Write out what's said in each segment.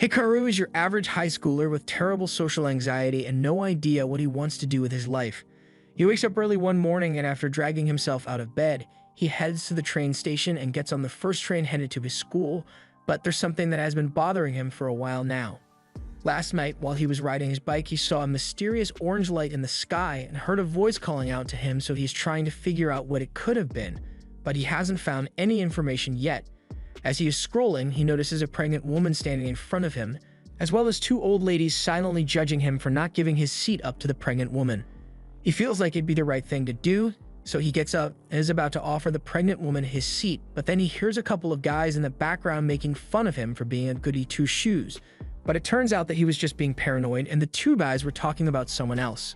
Hikaru is your average high schooler with terrible social anxiety and no idea what he wants to do with his life. He wakes up early one morning and after dragging himself out of bed, he heads to the train station and gets on the first train headed to his school, but there's something that has been bothering him for a while now. Last night, while he was riding his bike, he saw a mysterious orange light in the sky and heard a voice calling out to him, so he's trying to figure out what it could have been, but he hasn't found any information yet. As he is scrolling, he notices a pregnant woman standing in front of him, as well as two old ladies silently judging him for not giving his seat up to the pregnant woman. He feels like it'd be the right thing to do, so he gets up and is about to offer the pregnant woman his seat, but then he hears a couple of guys in the background making fun of him for being a goody two-shoes. But it turns out that he was just being paranoid and the two guys were talking about someone else.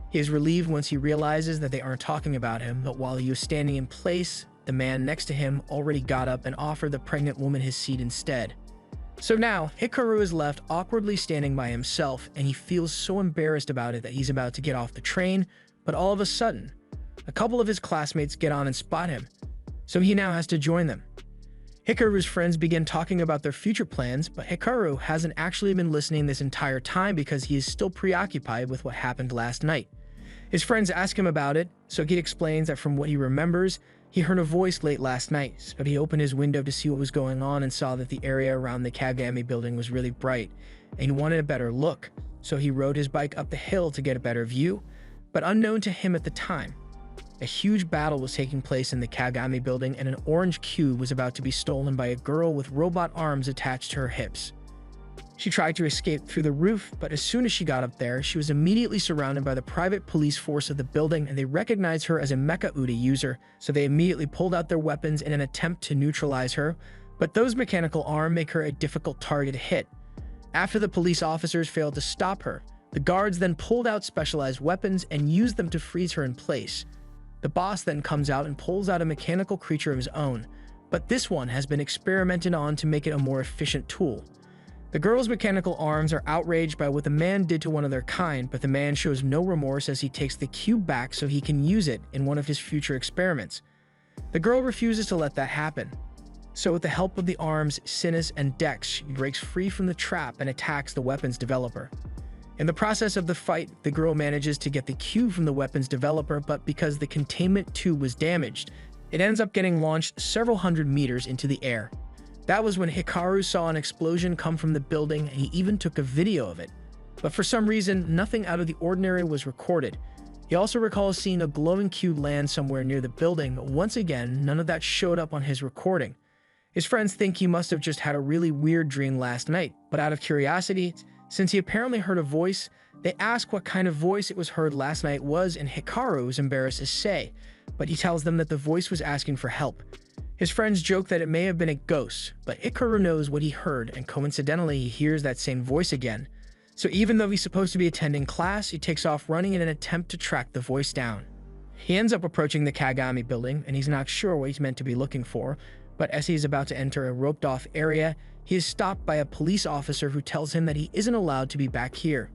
He is relieved once he realizes that they aren't talking about him, but while he was standing in place, the man next to him already got up and offered the pregnant woman his seat instead. So now, Hikaru is left awkwardly standing by himself, and he feels so embarrassed about it that he's about to get off the train, but all of a sudden, a couple of his classmates get on and spot him, so he now has to join them. Hikaru's friends begin talking about their future plans, but Hikaru hasn't actually been listening this entire time because he is still preoccupied with what happened last night. His friends ask him about it, so he explains that from what he remembers, he heard a voice late last night, so he opened his window to see what was going on and saw that the area around the Kagami building was really bright, and he wanted a better look, so he rode his bike up the hill to get a better view, but unknown to him at the time, a huge battle was taking place in the Kagami building and an orange cube was about to be stolen by a girl with robot arms attached to her hips. She tried to escape through the roof, but as soon as she got up there, she was immediately surrounded by the private police force of the building and they recognized her as a Mecha Udi user, so they immediately pulled out their weapons in an attempt to neutralize her, but those mechanical arms make her a difficult target to hit. After the police officers failed to stop her, the guards then pulled out specialized weapons and used them to freeze her in place. The boss then comes out and pulls out a mechanical creature of his own, but this one has been experimented on to make it a more efficient tool. The girl's mechanical arms are outraged by what the man did to one of their kind, but the man shows no remorse as he takes the cube back so he can use it in one of his future experiments. The girl refuses to let that happen. So with the help of the arms, Sinus and Dex, she breaks free from the trap and attacks the weapons developer. In the process of the fight, the girl manages to get the cube from the weapons developer, but because the containment tube was damaged, it ends up getting launched several hundred meters into the air. That was when Hikaru saw an explosion come from the building and he even took a video of it. But for some reason, nothing out of the ordinary was recorded. He also recalls seeing a glowing cube land somewhere near the building, but once again, none of that showed up on his recording. His friends think he must have just had a really weird dream last night, but out of curiosity, since he apparently heard a voice, they ask what kind of voice it was heard last night was, and Hikaru is embarrassed to say, but he tells them that the voice was asking for help. His friends joke that it may have been a ghost, but Hikaru knows what he heard, and coincidentally he hears that same voice again. So even though he's supposed to be attending class, he takes off running in an attempt to track the voice down. He ends up approaching the Kagami building, and he's not sure what he's meant to be looking for, but as he's about to enter a roped-off area, he is stopped by a police officer who tells him that he isn't allowed to be back here.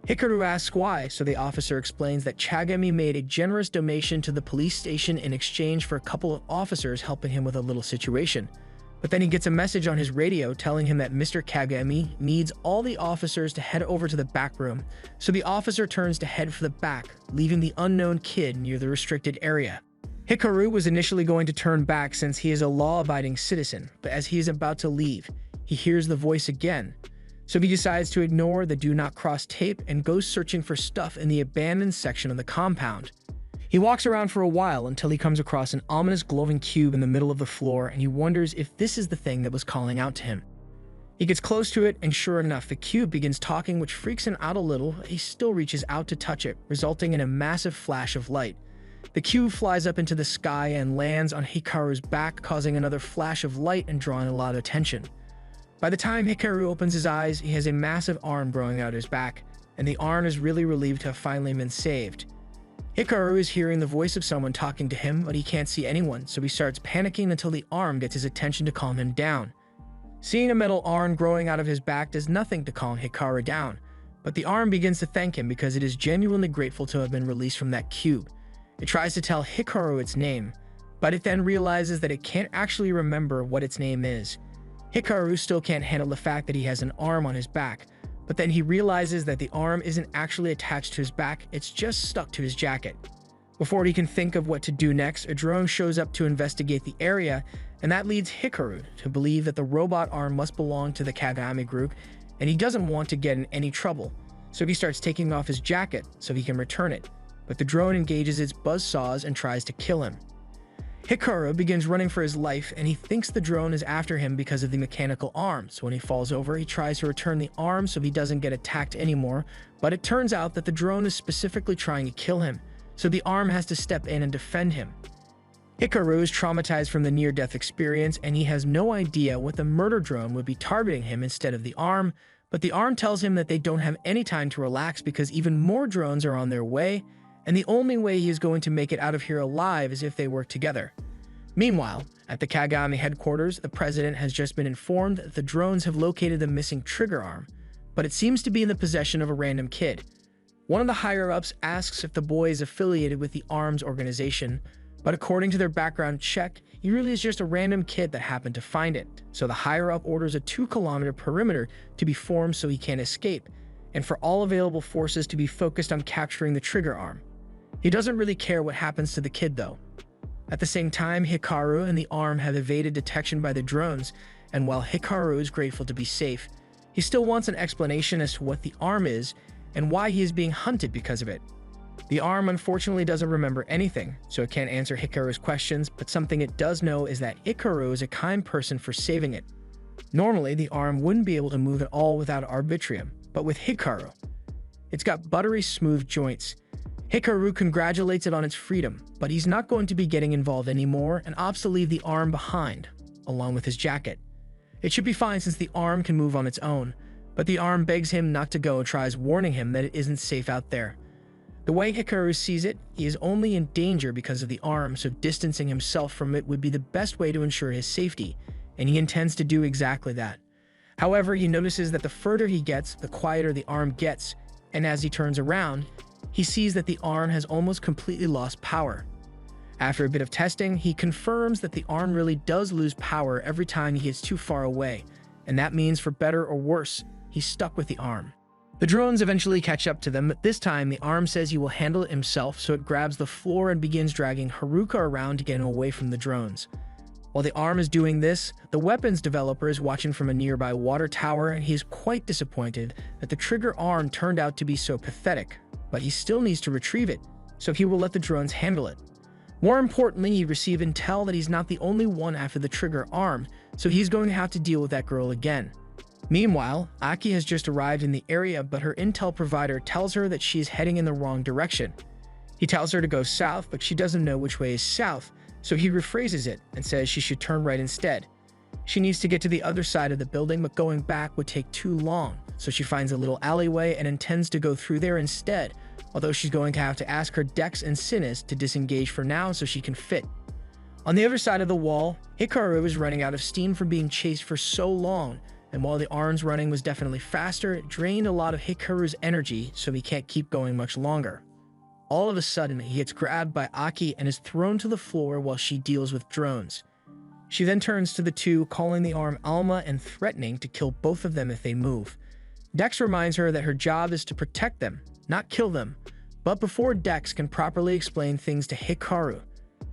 Hikaru asks why, so the officer explains that Kagami made a generous donation to the police station in exchange for a couple of officers helping him with a little situation. But then he gets a message on his radio telling him that Mr. Kagami needs all the officers to head over to the back room, so the officer turns to head for the back, leaving the unknown kid near the restricted area. Hikaru was initially going to turn back since he is a law-abiding citizen, but as he is about to leave, he hears the voice again. So he decides to ignore the do not cross tape and goes searching for stuff in the abandoned section of the compound. He walks around for a while until he comes across an ominous glowing cube in the middle of the floor and he wonders if this is the thing that was calling out to him. He gets close to it and sure enough, the cube begins talking, which freaks him out a little, but he still reaches out to touch it, resulting in a massive flash of light. The cube flies up into the sky and lands on Hikaru's back, causing another flash of light and drawing a lot of attention. By the time Hikaru opens his eyes, he has a massive arm growing out his back, and the arm is really relieved to have finally been saved. Hikaru is hearing the voice of someone talking to him, but he can't see anyone, so he starts panicking until the arm gets his attention to calm him down. Seeing a metal arm growing out of his back does nothing to calm Hikaru down, but the arm begins to thank him because it is genuinely grateful to have been released from that cube. It tries to tell Hikaru its name, but it then realizes that it can't actually remember what its name is. Hikaru still can't handle the fact that he has an arm on his back, but then he realizes that the arm isn't actually attached to his back, it's just stuck to his jacket. Before he can think of what to do next, a drone shows up to investigate the area, and that leads Hikaru to believe that the robot arm must belong to the Kagami group, and he doesn't want to get in any trouble, so he starts taking off his jacket so he can return it, but the drone engages its buzzsaws and tries to kill him. Hikaru begins running for his life, and he thinks the drone is after him because of the mechanical arm, so when he falls over, he tries to return the arm so he doesn't get attacked anymore, but it turns out that the drone is specifically trying to kill him, so the arm has to step in and defend him. Hikaru is traumatized from the near-death experience, and he has no idea what the murder drone would be targeting him instead of the arm, but the arm tells him that they don't have any time to relax because even more drones are on their way, and the only way he is going to make it out of here alive is if they work together. Meanwhile, at the Kagami headquarters, the president has just been informed that the drones have located the missing trigger arm, but it seems to be in the possession of a random kid. One of the higher-ups asks if the boy is affiliated with the ARMS organization, but according to their background check, he really is just a random kid that happened to find it. So the higher-up orders a 2-kilometer perimeter to be formed so he can't escape, and for all available forces to be focused on capturing the trigger arm. He doesn't really care what happens to the kid though. At the same time, Hikaru and the arm have evaded detection by the drones, and while Hikaru is grateful to be safe, he still wants an explanation as to what the arm is and why he is being hunted because of it. The arm unfortunately doesn't remember anything, so it can't answer Hikaru's questions, but something it does know is that Hikaru is a kind person for saving it. Normally, the arm wouldn't be able to move at all without Arbitrium, but with Hikaru, it's got buttery smooth joints. Hikaru congratulates it on its freedom, but he's not going to be getting involved anymore and opts to leave the arm behind, along with his jacket. It should be fine since the arm can move on its own, but the arm begs him not to go and tries warning him that it isn't safe out there. The way Hikaru sees it, he is only in danger because of the arm, so distancing himself from it would be the best way to ensure his safety, and he intends to do exactly that. However, he notices that the further he gets, the quieter the arm gets, and as he turns around, he sees that the arm has almost completely lost power. After a bit of testing, he confirms that the arm really does lose power every time he gets too far away, and that means for better or worse, he's stuck with the arm. The drones eventually catch up to them, but this time the arm says he will handle it himself, so it grabs the floor and begins dragging Haruka around to get him away from the drones. While the arm is doing this, the weapons developer is watching from a nearby water tower, and he is quite disappointed that the trigger arm turned out to be so pathetic, but he still needs to retrieve it, so he will let the drones handle it. More importantly, he received intel that he's not the only one after the trigger arm, so he's going to have to deal with that girl again. Meanwhile, Aki has just arrived in the area, but her intel provider tells her that she is heading in the wrong direction. He tells her to go south, but she doesn't know which way is south, so he rephrases it and says she should turn right instead. She needs to get to the other side of the building, but going back would take too long, so she finds a little alleyway and intends to go through there instead, although she's going to have to ask her Dex and Sinus to disengage for now so she can fit. On the other side of the wall, Hikaru is running out of steam from being chased for so long, and while the arm's running was definitely faster, it drained a lot of Hikaru's energy, so he can't keep going much longer. All of a sudden, he gets grabbed by Aki and is thrown to the floor while she deals with drones. She then turns to the two, calling the arm Alma and threatening to kill both of them if they move. Dex reminds her that her job is to protect them, not kill them, but before Dex can properly explain things to Hikaru,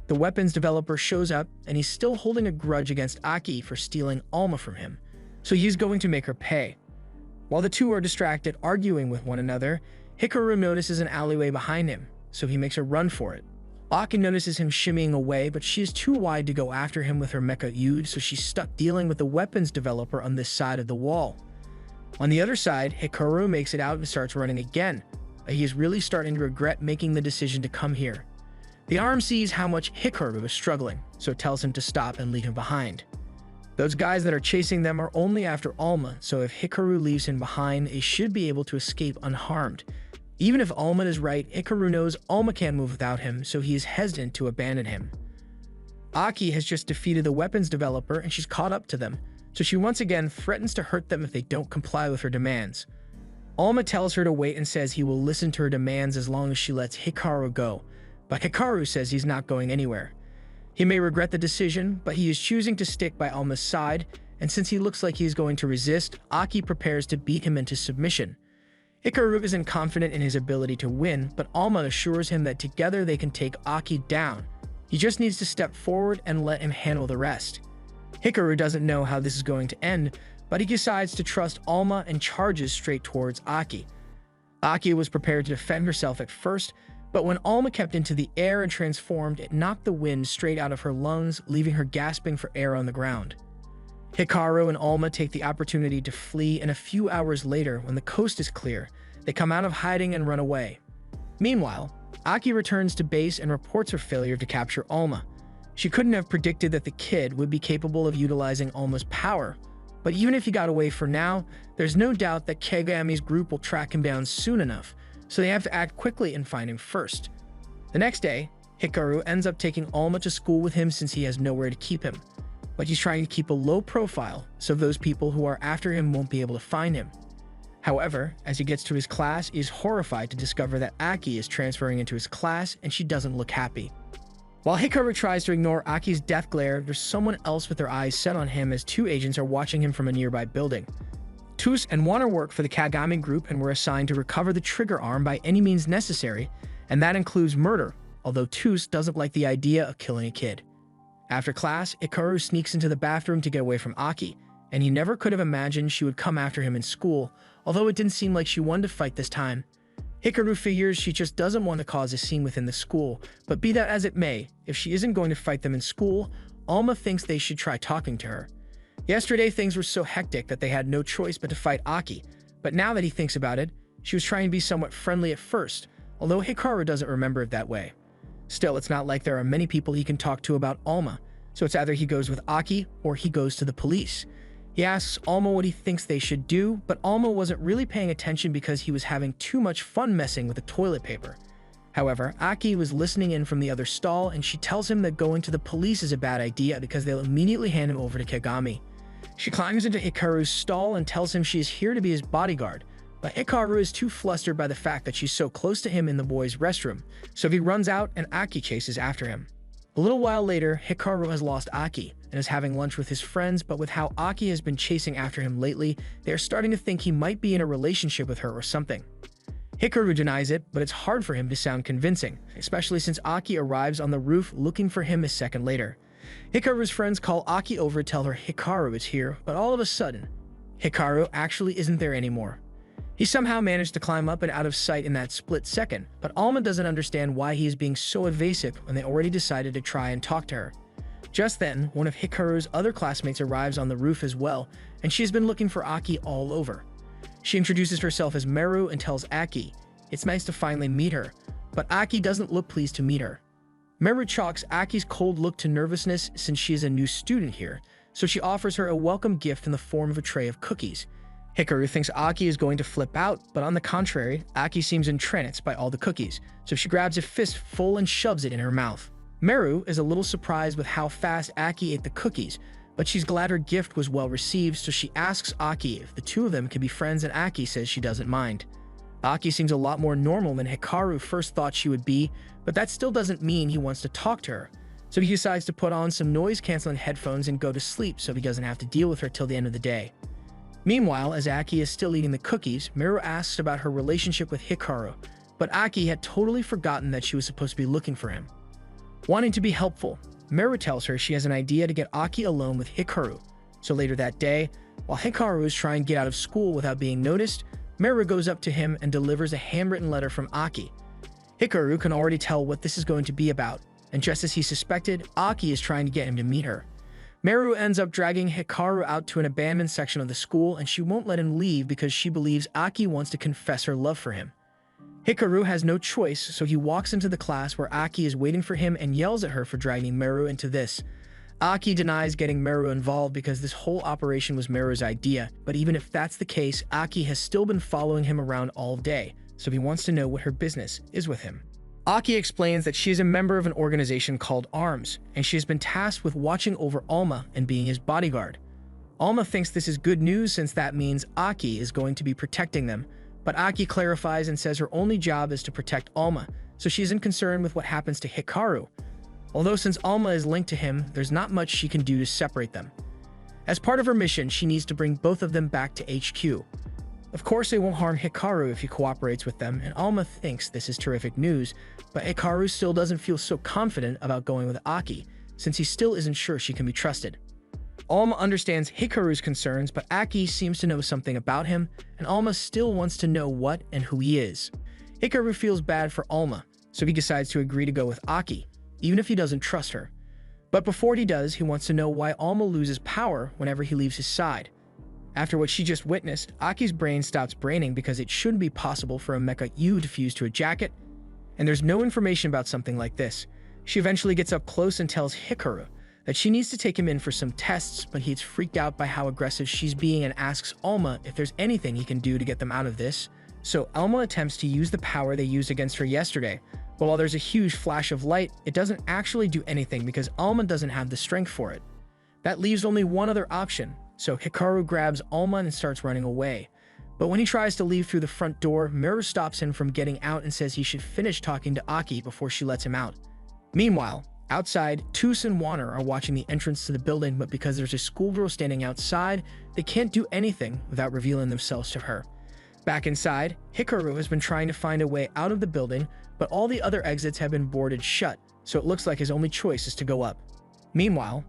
the weapons developer shows up and he's still holding a grudge against Aki for stealing Alma from him, so he's going to make her pay. While the two are distracted arguing with one another, Hikaru notices an alleyway behind him, so he makes a run for it. Aki notices him shimmying away, but she is too wide to go after him with her mecha Yude, so she's stuck dealing with the weapons developer on this side of the wall. On the other side, Hikaru makes it out and starts running again, but he is really starting to regret making the decision to come here. The arm sees how much Hikaru is struggling, so it tells him to stop and leave him behind. Those guys that are chasing them are only after Alma, so if Hikaru leaves him behind, they should be able to escape unharmed. Even if Alma is right, Hikaru knows Alma can't move without him, so he is hesitant to abandon him. Aki has just defeated the weapons developer and she's caught up to them, so she once again threatens to hurt them if they don't comply with her demands. Alma tells her to wait and says he will listen to her demands as long as she lets Hikaru go, but Hikaru says he's not going anywhere. He may regret the decision, but he is choosing to stick by Alma's side, and since he looks like he's going to resist, Aki prepares to beat him into submission. Hikaru isn't confident in his ability to win, but Alma assures him that together they can take Aki down. He just needs to step forward and let him handle the rest. Hikaru doesn't know how this is going to end, but he decides to trust Alma and charges straight towards Aki. Aki was prepared to defend herself at first, but when Alma kept into the air and transformed, it knocked the wind straight out of her lungs, leaving her gasping for air on the ground. Hikaru and Alma take the opportunity to flee, and a few hours later, when the coast is clear, they come out of hiding and run away. Meanwhile, Aki returns to base and reports her failure to capture Alma. She couldn't have predicted that the kid would be capable of utilizing Alma's power, but even if he got away for now, there's no doubt that Kagami's group will track him down soon enough, so they have to act quickly and find him first. The next day, Hikaru ends up taking Alma to school with him since he has nowhere to keep him. But he's trying to keep a low profile so those people who are after him won't be able to find him. However, as he gets to his class, he is horrified to discover that Aki is transferring into his class and she doesn't look happy. While Hikaru tries to ignore Aki's death glare, there's someone else with their eyes set on him as two agents are watching him from a nearby building. Tus and Wanner work for the Kagami group and were assigned to recover the trigger arm by any means necessary, and that includes murder, although Tus doesn't like the idea of killing a kid. After class, Hikaru sneaks into the bathroom to get away from Aki, and he never could have imagined she would come after him in school, although it didn't seem like she wanted to fight this time. Hikaru figures she just doesn't want to cause a scene within the school, but be that as it may, if she isn't going to fight them in school, Alma thinks they should try talking to her. Yesterday, things were so hectic that they had no choice but to fight Aki, but now that he thinks about it, she was trying to be somewhat friendly at first, although Hikaru doesn't remember it that way. Still, it's not like there are many people he can talk to about Alma, so it's either he goes with Aki or he goes to the police. He asks Alma what he thinks they should do, but Alma wasn't really paying attention because he was having too much fun messing with the toilet paper. However, Aki was listening in from the other stall, and she tells him that going to the police is a bad idea because they'll immediately hand him over to Kagami. She climbs into Hikaru's stall and tells him she is here to be his bodyguard, but Hikaru is too flustered by the fact that she's so close to him in the boys' restroom, so he runs out and Aki chases after him. A little while later, Hikaru has lost Aki and is having lunch with his friends, but with how Aki has been chasing after him lately, they are starting to think he might be in a relationship with her or something. Hikaru denies it, but it's hard for him to sound convincing, especially since Aki arrives on the roof looking for him a second later. Hikaru's friends call Aki over to tell her Hikaru is here, but all of a sudden, Hikaru actually isn't there anymore. He somehow managed to climb up and out of sight in that split second, but Alma doesn't understand why he is being so evasive when they already decided to try and talk to her. Just then, one of Hikaru's other classmates arrives on the roof as well, and she's been looking for Aki all over. She introduces herself as Meru and tells Aki it's nice to finally meet her, but Aki doesn't look pleased to meet her. Meru chalks Aki's cold look to nervousness since she is a new student here, so she offers her a welcome gift in the form of a tray of cookies. Hikaru thinks Aki is going to flip out, but on the contrary, Aki seems entranced by all the cookies, so she grabs a fistful and shoves it in her mouth. Meru is a little surprised with how fast Aki ate the cookies, but she's glad her gift was well received, so she asks Aki if the two of them can be friends, and Aki says she doesn't mind. Aki seems a lot more normal than Hikaru first thought she would be, but that still doesn't mean he wants to talk to her, so he decides to put on some noise-canceling headphones and go to sleep so he doesn't have to deal with her till the end of the day. Meanwhile, as Aki is still eating the cookies, Meru asks about her relationship with Hikaru, but Aki had totally forgotten that she was supposed to be looking for him. Wanting to be helpful, Meru tells her she has an idea to get Aki alone with Hikaru, so later that day, while Hikaru is trying to get out of school without being noticed, Meru goes up to him and delivers a handwritten letter from Aki. Hikaru can already tell what this is going to be about, and just as he suspected, Aki is trying to get him to meet her. Meru ends up dragging Hikaru out to an abandoned section of the school, and she won't let him leave because she believes Aki wants to confess her love for him. Hikaru has no choice, so he walks into the class where Aki is waiting for him and yells at her for dragging Meru into this. Aki denies getting Meru involved because this whole operation was Meru's idea, but even if that's the case, Aki has still been following him around all day, so he wants to know what her business is with him. Aki explains that she is a member of an organization called ARMS, and she has been tasked with watching over Alma and being his bodyguard. Alma thinks this is good news since that means Aki is going to be protecting them, but Aki clarifies and says her only job is to protect Alma, so she isn't concerned with what happens to Hikaru. Although since Alma is linked to him, there's not much she can do to separate them. As part of her mission, she needs to bring both of them back to HQ. Of course, they won't harm Hikaru if he cooperates with them, and Alma thinks this is terrific news, but Hikaru still doesn't feel so confident about going with Aki, since he still isn't sure she can be trusted. Alma understands Hikaru's concerns, but Aki seems to know something about him, and Alma still wants to know what and who he is. Hikaru feels bad for Alma, so he decides to agree to go with Aki, even if he doesn't trust her. But before he does, he wants to know why Alma loses power whenever he leaves his side. After what she just witnessed, Aki's brain stops braining because it shouldn't be possible for a Mecha U to fuse to a jacket, and there's no information about something like this. She eventually gets up close and tells Hikaru that she needs to take him in for some tests, but he's freaked out by how aggressive she's being and asks Alma if there's anything he can do to get them out of this. So Alma attempts to use the power they used against her yesterday, but while there's a huge flash of light, it doesn't actually do anything because Alma doesn't have the strength for it. That leaves only one other option, so Hikaru grabs Alma and starts running away. But when he tries to leave through the front door, Miru stops him from getting out and says he should finish talking to Aki before she lets him out. Meanwhile, outside, Toos and Wanner are watching the entrance to the building, but because there's a schoolgirl standing outside, they can't do anything without revealing themselves to her. Back inside, Hikaru has been trying to find a way out of the building, but all the other exits have been boarded shut, so it looks like his only choice is to go up. Meanwhile,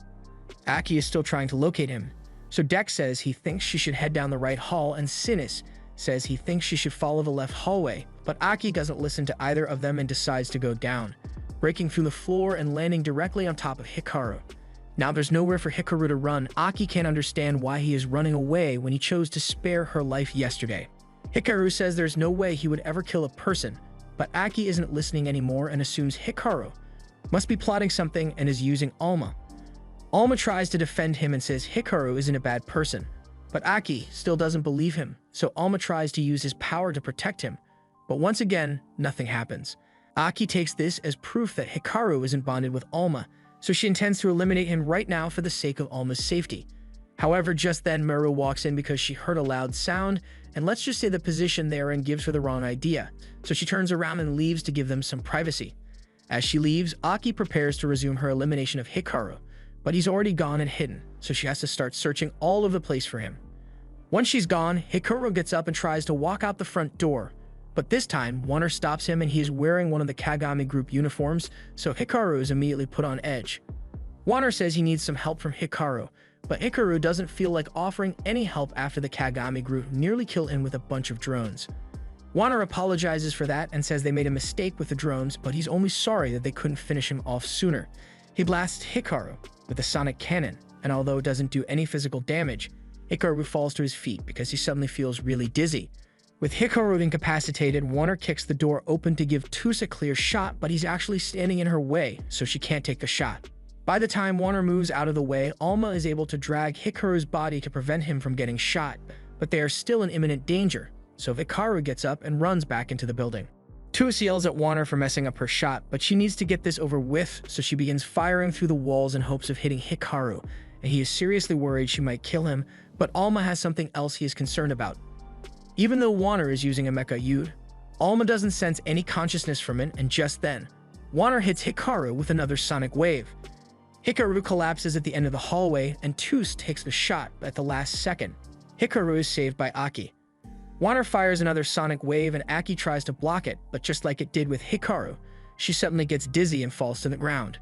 Aki is still trying to locate him, so Dex says he thinks she should head down the right hall, and Sinis says he thinks she should follow the left hallway, but Aki doesn't listen to either of them and decides to go down, breaking through the floor and landing directly on top of Hikaru. Now there's nowhere for Hikaru to run. Aki can't understand why he is running away when he chose to spare her life yesterday. Hikaru says there's no way he would ever kill a person, but Aki isn't listening anymore and assumes Hikaru must be plotting something and is using Alma. Alma tries to defend him and says Hikaru isn't a bad person, but Aki still doesn't believe him, so Alma tries to use his power to protect him, but once again, nothing happens. Aki takes this as proof that Hikaru isn't bonded with Alma, so she intends to eliminate him right now for the sake of Alma's safety. However, just then Miru walks in because she heard a loud sound, and let's just say the position they're in gives her the wrong idea, so she turns around and leaves to give them some privacy. As she leaves, Aki prepares to resume her elimination of Hikaru, but he's already gone and hidden, so she has to start searching all over the place for him. Once she's gone, Hikaru gets up and tries to walk out the front door, but this time, Wanner stops him and he is wearing one of the Kagami group uniforms, so Hikaru is immediately put on edge. Wanner says he needs some help from Hikaru, but Hikaru doesn't feel like offering any help after the Kagami group nearly kill him with a bunch of drones. Wanner apologizes for that and says they made a mistake with the drones, but he's only sorry that they couldn't finish him off sooner. He blasts Hikaru with a sonic cannon, and although it doesn't do any physical damage, Hikaru falls to his feet because he suddenly feels really dizzy. With Hikaru incapacitated, Wanner kicks the door open to give Toos a clear shot, but he's actually standing in her way, so she can't take the shot. By the time Wanner moves out of the way, Alma is able to drag Hikaru's body to prevent him from getting shot, but they are still in imminent danger, so Hikaru gets up and runs back into the building. Toos yells at Wanner for messing up her shot, but she needs to get this over with, so she begins firing through the walls in hopes of hitting Hikaru, and he is seriously worried she might kill him, but Alma has something else he is concerned about. Even though Wanner is using a Mecha Yud, Alma doesn't sense any consciousness from it, and just then, Wanner hits Hikaru with another sonic wave. Hikaru collapses at the end of the hallway, and Toos takes the shot at the last second. Hikaru is saved by Aki. Wanner fires another sonic wave, and Aki tries to block it, but just like it did with Hikaru, she suddenly gets dizzy and falls to the ground.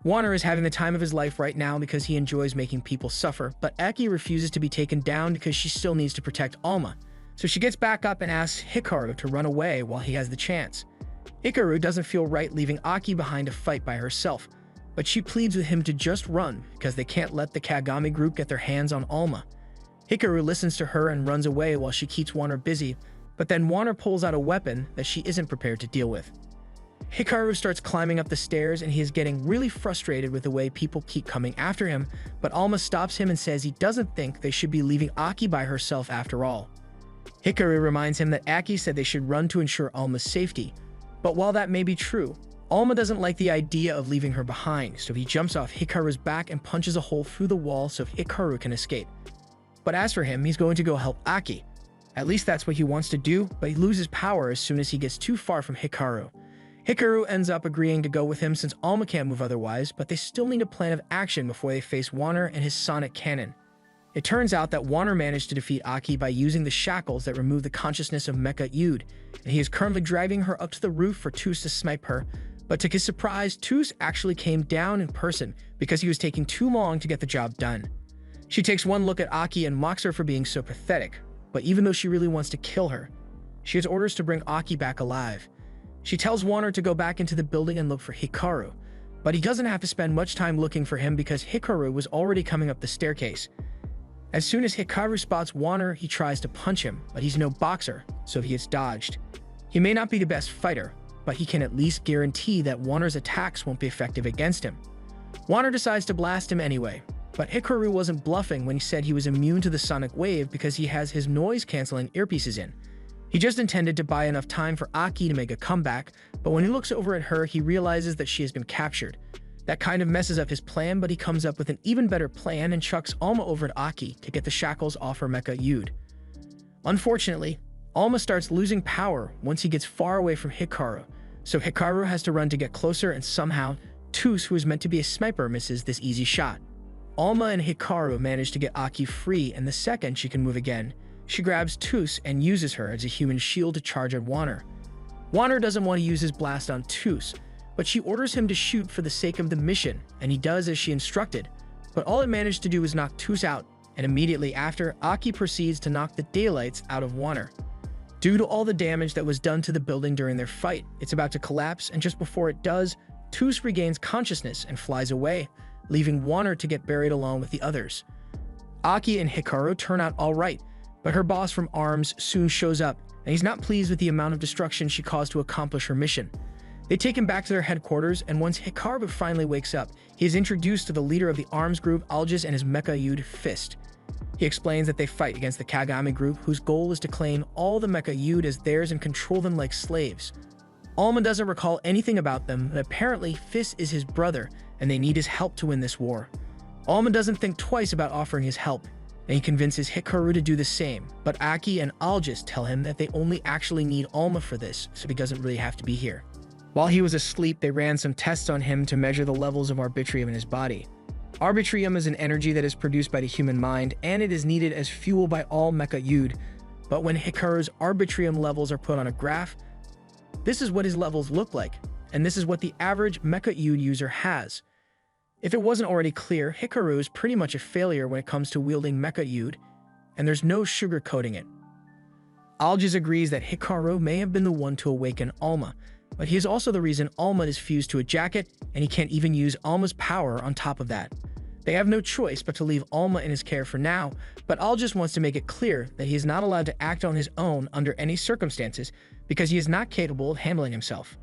Wanner is having the time of his life right now because he enjoys making people suffer, but Aki refuses to be taken down because she still needs to protect Alma. So she gets back up and asks Hikaru to run away while he has the chance. Hikaru doesn't feel right leaving Aki behind to fight by herself, but she pleads with him to just run because they can't let the Kagami group get their hands on Alma. Hikaru listens to her and runs away while she keeps Wanner busy, but then Wanner pulls out a weapon that she isn't prepared to deal with. Hikaru starts climbing up the stairs and he is getting really frustrated with the way people keep coming after him, but Alma stops him and says he doesn't think they should be leaving Aki by herself after all. Hikaru reminds him that Aki said they should run to ensure Alma's safety, but while that may be true, Alma doesn't like the idea of leaving her behind, so he jumps off Hikaru's back and punches a hole through the wall so Hikaru can escape. But as for him, he's going to go help Aki. At least that's what he wants to do, but he loses power as soon as he gets too far from Hikaru. Hikaru ends up agreeing to go with him since Alma can't move otherwise, but they still need a plan of action before they face Wanner and his sonic cannon. It turns out that Wanner managed to defeat Aki by using the shackles that remove the consciousness of Mecha Yud, and he is currently driving her up to the roof for Toos to snipe her. But to his surprise, Toos actually came down in person because he was taking too long to get the job done. She takes one look at Aki and mocks her for being so pathetic, but even though she really wants to kill her, she has orders to bring Aki back alive. She tells Wanner to go back into the building and look for Hikaru, but he doesn't have to spend much time looking for him because Hikaru was already coming up the staircase. As soon as Hikaru spots Wanner, he tries to punch him, but he's no boxer, so he is dodged. He may not be the best fighter, but he can at least guarantee that Wanner's attacks won't be effective against him. Wanner decides to blast him anyway, but Hikaru wasn't bluffing when he said he was immune to the sonic wave because he has his noise-canceling earpieces in. He just intended to buy enough time for Aki to make a comeback, but when he looks over at her, he realizes that she has been captured. That kind of messes up his plan, but he comes up with an even better plan and chucks Alma over to Aki to get the shackles off her Mecha Yud. Unfortunately, Alma starts losing power once he gets far away from Hikaru, so Hikaru has to run to get closer, and somehow, Toos, who is meant to be a sniper, misses this easy shot. Alma and Hikaru manage to get Aki free, and the second she can move again, she grabs Toos and uses her as a human shield to charge at Wanner. Wanner doesn't want to use his blast on Toos, but she orders him to shoot for the sake of the mission, and he does as she instructed, but all it managed to do is knock Toos out, and immediately after, Aki proceeds to knock the daylights out of Wanner. Due to all the damage that was done to the building during their fight, it's about to collapse, and just before it does, Toos regains consciousness and flies away, leaving Wanner to get buried along with the others. Aki and Hikaru turn out alright, but her boss from ARMS soon shows up, and he's not pleased with the amount of destruction she caused to accomplish her mission. They take him back to their headquarters, and once Hikaru finally wakes up, he is introduced to the leader of the ARMS group, Algis, and his Mecha Yud, Fist. He explains that they fight against the Kagami group, whose goal is to claim all the Mecha Yud as theirs and control them like slaves. Alma doesn't recall anything about them, but apparently Fist is his brother, and they need his help to win this war. Alma doesn't think twice about offering his help, and he convinces Hikaru to do the same, but Aki and Algis tell him that they only actually need Alma for this, so he doesn't really have to be here. While he was asleep, they ran some tests on him to measure the levels of Arbitrium in his body. Arbitrium is an energy that is produced by the human mind, and it is needed as fuel by all Mecha Yud, but when Hikaru's Arbitrium levels are put on a graph, this is what his levels look like, and this is what the average Mecha Yud user has. If it wasn't already clear, Hikaru is pretty much a failure when it comes to wielding Mecha Yud, and there's no sugarcoating it. Algis agrees that Hikaru may have been the one to awaken Alma, but he is also the reason Alma is fused to a jacket, and he can't even use Alma's power on top of that. They have no choice but to leave Alma in his care for now, but Algis wants to make it clear that he is not allowed to act on his own under any circumstances because he is not capable of handling himself.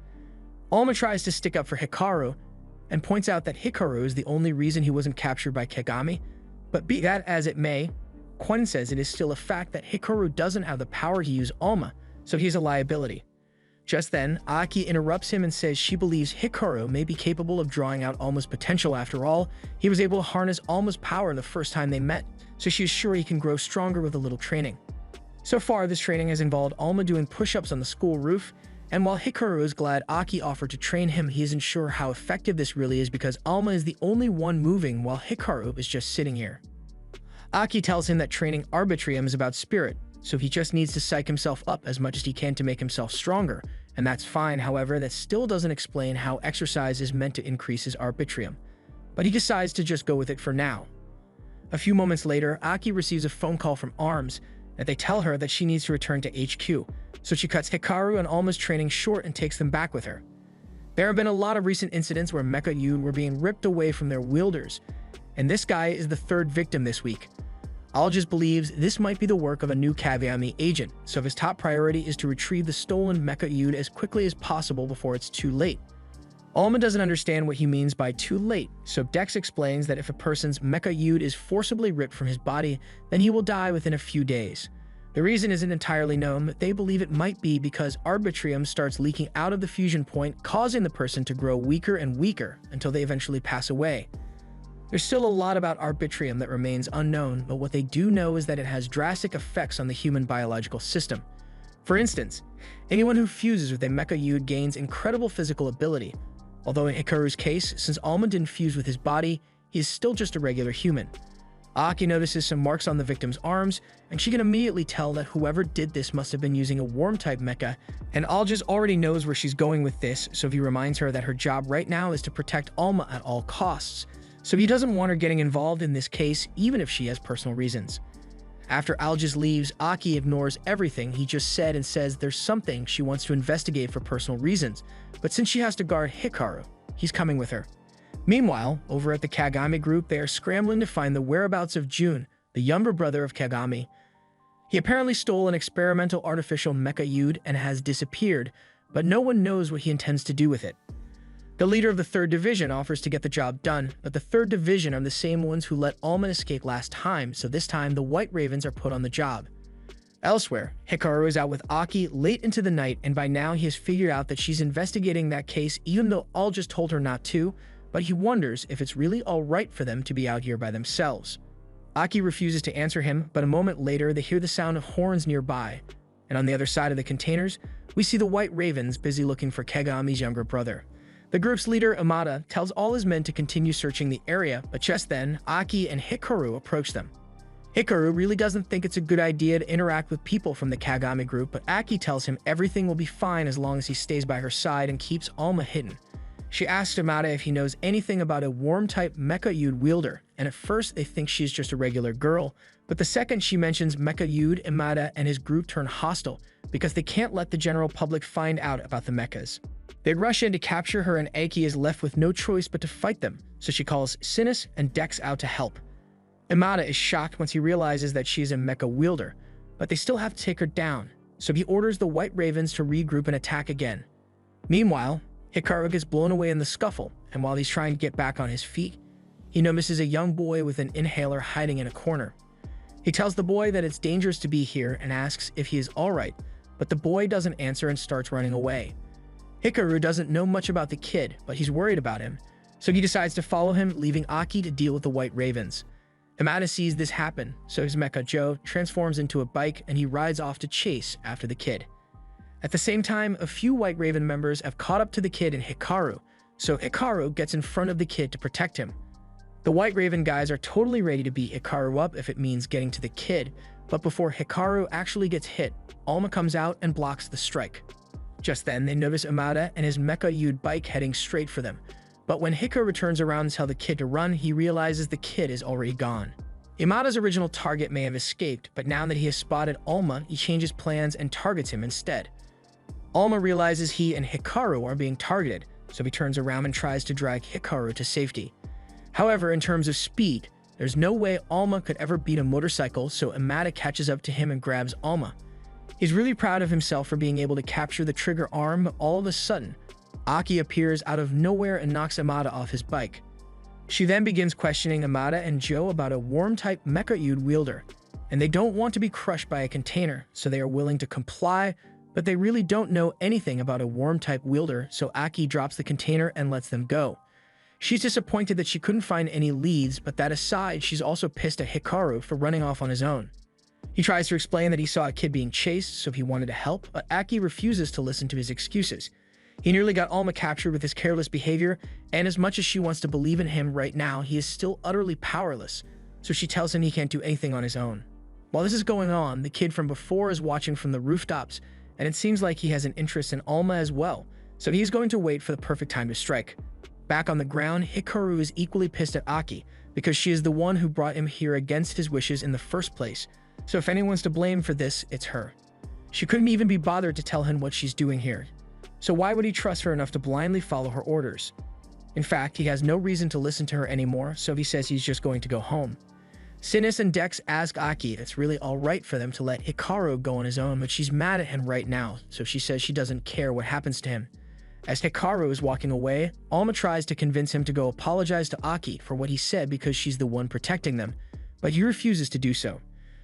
Alma tries to stick up for Hikaru and points out that Hikaru is the only reason he wasn't captured by Kagami, but be that as it may, Quen says it is still a fact that Hikaru doesn't have the power to use Alma, so he's a liability. Just then, Aki interrupts him and says she believes Hikaru may be capable of drawing out Alma's potential. After all, he was able to harness Alma's power the first time they met, so she is sure he can grow stronger with a little training. So far, this training has involved Alma doing push-ups on the school roof, and while Hikaru is glad Aki offered to train him, he isn't sure how effective this really is because Alma is the only one moving while Hikaru is just sitting here. Aki tells him that training Arbitrium is about spirit, so he just needs to psych himself up as much as he can to make himself stronger, and that's fine. However, that still doesn't explain how exercise is meant to increase his Arbitrium, but he decides to just go with it for now. A few moments later, Aki receives a phone call from ARMS that they tell her that she needs to return to HQ, so she cuts Hikaru and Alma's training short and takes them back with her. There have been a lot of recent incidents where Mecha Yud were being ripped away from their wielders, and this guy is the third victim this week. Algis believes this might be the work of a new Kagami agent, so his top priority is to retrieve the stolen Mecha Yud as quickly as possible before it's too late. Alma doesn't understand what he means by too late, so Dex explains that if a person's Mecha Yud is forcibly ripped from his body, then he will die within a few days. The reason isn't entirely known, but they believe it might be because Arbitrium starts leaking out of the fusion point, causing the person to grow weaker and weaker until they eventually pass away. There's still a lot about Arbitrium that remains unknown, but what they do know is that it has drastic effects on the human biological system. For instance, anyone who fuses with a Mecha Yud gains incredible physical ability, although in Hikaru's case, since Alma didn't fuse with his body, he is still just a regular human. Aki notices some marks on the victim's arms, and she can immediately tell that whoever did this must have been using a worm-type mecha, and Aljaz already knows where she's going with this, so he reminds her that her job right now is to protect Alma at all costs, so he doesn't want her getting involved in this case even if she has personal reasons. After Aljaz leaves, Aki ignores everything he just said and says there's something she wants to investigate for personal reasons, but since she has to guard Hikaru, he's coming with her. Meanwhile, over at the Kagami group, they are scrambling to find the whereabouts of Jun, the younger brother of Kagami. He apparently stole an experimental artificial mecha Yude and has disappeared, but no one knows what he intends to do with it. The leader of the 3rd Division offers to get the job done, but the 3rd Division are the same ones who let Alma escape last time, so this time the White Ravens are put on the job. Elsewhere, Hikaru is out with Aki late into the night, and by now he has figured out that she's investigating that case even though Aljaz told her not to, but he wonders if it's really alright for them to be out here by themselves. Aki refuses to answer him, but a moment later they hear the sound of horns nearby, and on the other side of the containers, we see the White Ravens busy looking for Kagami's younger brother. The group's leader, Amada, tells all his men to continue searching the area, but just then, Aki and Hikaru approach them. Hikaru really doesn't think it's a good idea to interact with people from the Kagami group, but Aki tells him everything will be fine as long as he stays by her side and keeps Alma hidden. She asks Amada if he knows anything about a worm-type Mecha Yude wielder, and at first they think she's just a regular girl, but the second she mentions Mecha Yude, Amada and his group turn hostile because they can't let the general public find out about the mechas. They rush in to capture her and Aki is left with no choice but to fight them, so she calls Sinus and Dex out to help. Amada is shocked once he realizes that she is a mecha wielder, but they still have to take her down, so he orders the White Ravens to regroup and attack again. Meanwhile, Hikaru gets blown away in the scuffle, and while he's trying to get back on his feet, he notices a young boy with an inhaler hiding in a corner. He tells the boy that it's dangerous to be here and asks if he is alright, but the boy doesn't answer and starts running away. Hikaru doesn't know much about the kid, but he's worried about him, so he decides to follow him, leaving Aki to deal with the White Ravens. Amada sees this happen, so his mecha Joe transforms into a bike and he rides off to chase after the kid. At the same time, a few White Raven members have caught up to the kid and Hikaru, so Hikaru gets in front of the kid to protect him. The White Raven guys are totally ready to beat Hikaru up if it means getting to the kid, but before Hikaru actually gets hit, Alma comes out and blocks the strike. Just then, they notice Amada and his Mecha Yude bike heading straight for them, but when Hikaru turns around and tells the kid to run, he realizes the kid is already gone. Amada's original target may have escaped, but now that he has spotted Alma, he changes plans and targets him instead. Alma realizes he and Hikaru are being targeted, so he turns around and tries to drag Hikaru to safety. However, in terms of speed, there's no way Alma could ever beat a motorcycle, so Amada catches up to him and grabs Alma. He's really proud of himself for being able to capture the trigger arm, but all of a sudden, Aki appears out of nowhere and knocks Amada off his bike. She then begins questioning Amada and Joe about a worm-type Mecha Yude wielder, and they don't want to be crushed by a container, so they are willing to comply, but they really don't know anything about a worm-type wielder, so Aki drops the container and lets them go. She's disappointed that she couldn't find any leads, but that aside, she's also pissed at Hikaru for running off on his own. He tries to explain that he saw a kid being chased, so he wanted to help, but Aki refuses to listen to his excuses. He nearly got Alma captured with his careless behavior, and as much as she wants to believe in him right now, he is still utterly powerless, so she tells him he can't do anything on his own. While this is going on, the kid from before is watching from the rooftops, and it seems like he has an interest in Alma as well, so he's going to wait for the perfect time to strike. Back on the ground, Hikaru is equally pissed at Aki, because she is the one who brought him here against his wishes in the first place, so if anyone's to blame for this, it's her. She couldn't even be bothered to tell him what she's doing here, so why would he trust her enough to blindly follow her orders? In fact, he has no reason to listen to her anymore, so he says he's just going to go home. Sinus and Dex ask Aki if it's really alright for them to let Hikaru go on his own, but she's mad at him right now, so she says she doesn't care what happens to him. As Hikaru is walking away, Alma tries to convince him to go apologize to Aki for what he said because she's the one protecting them, but he refuses to do so.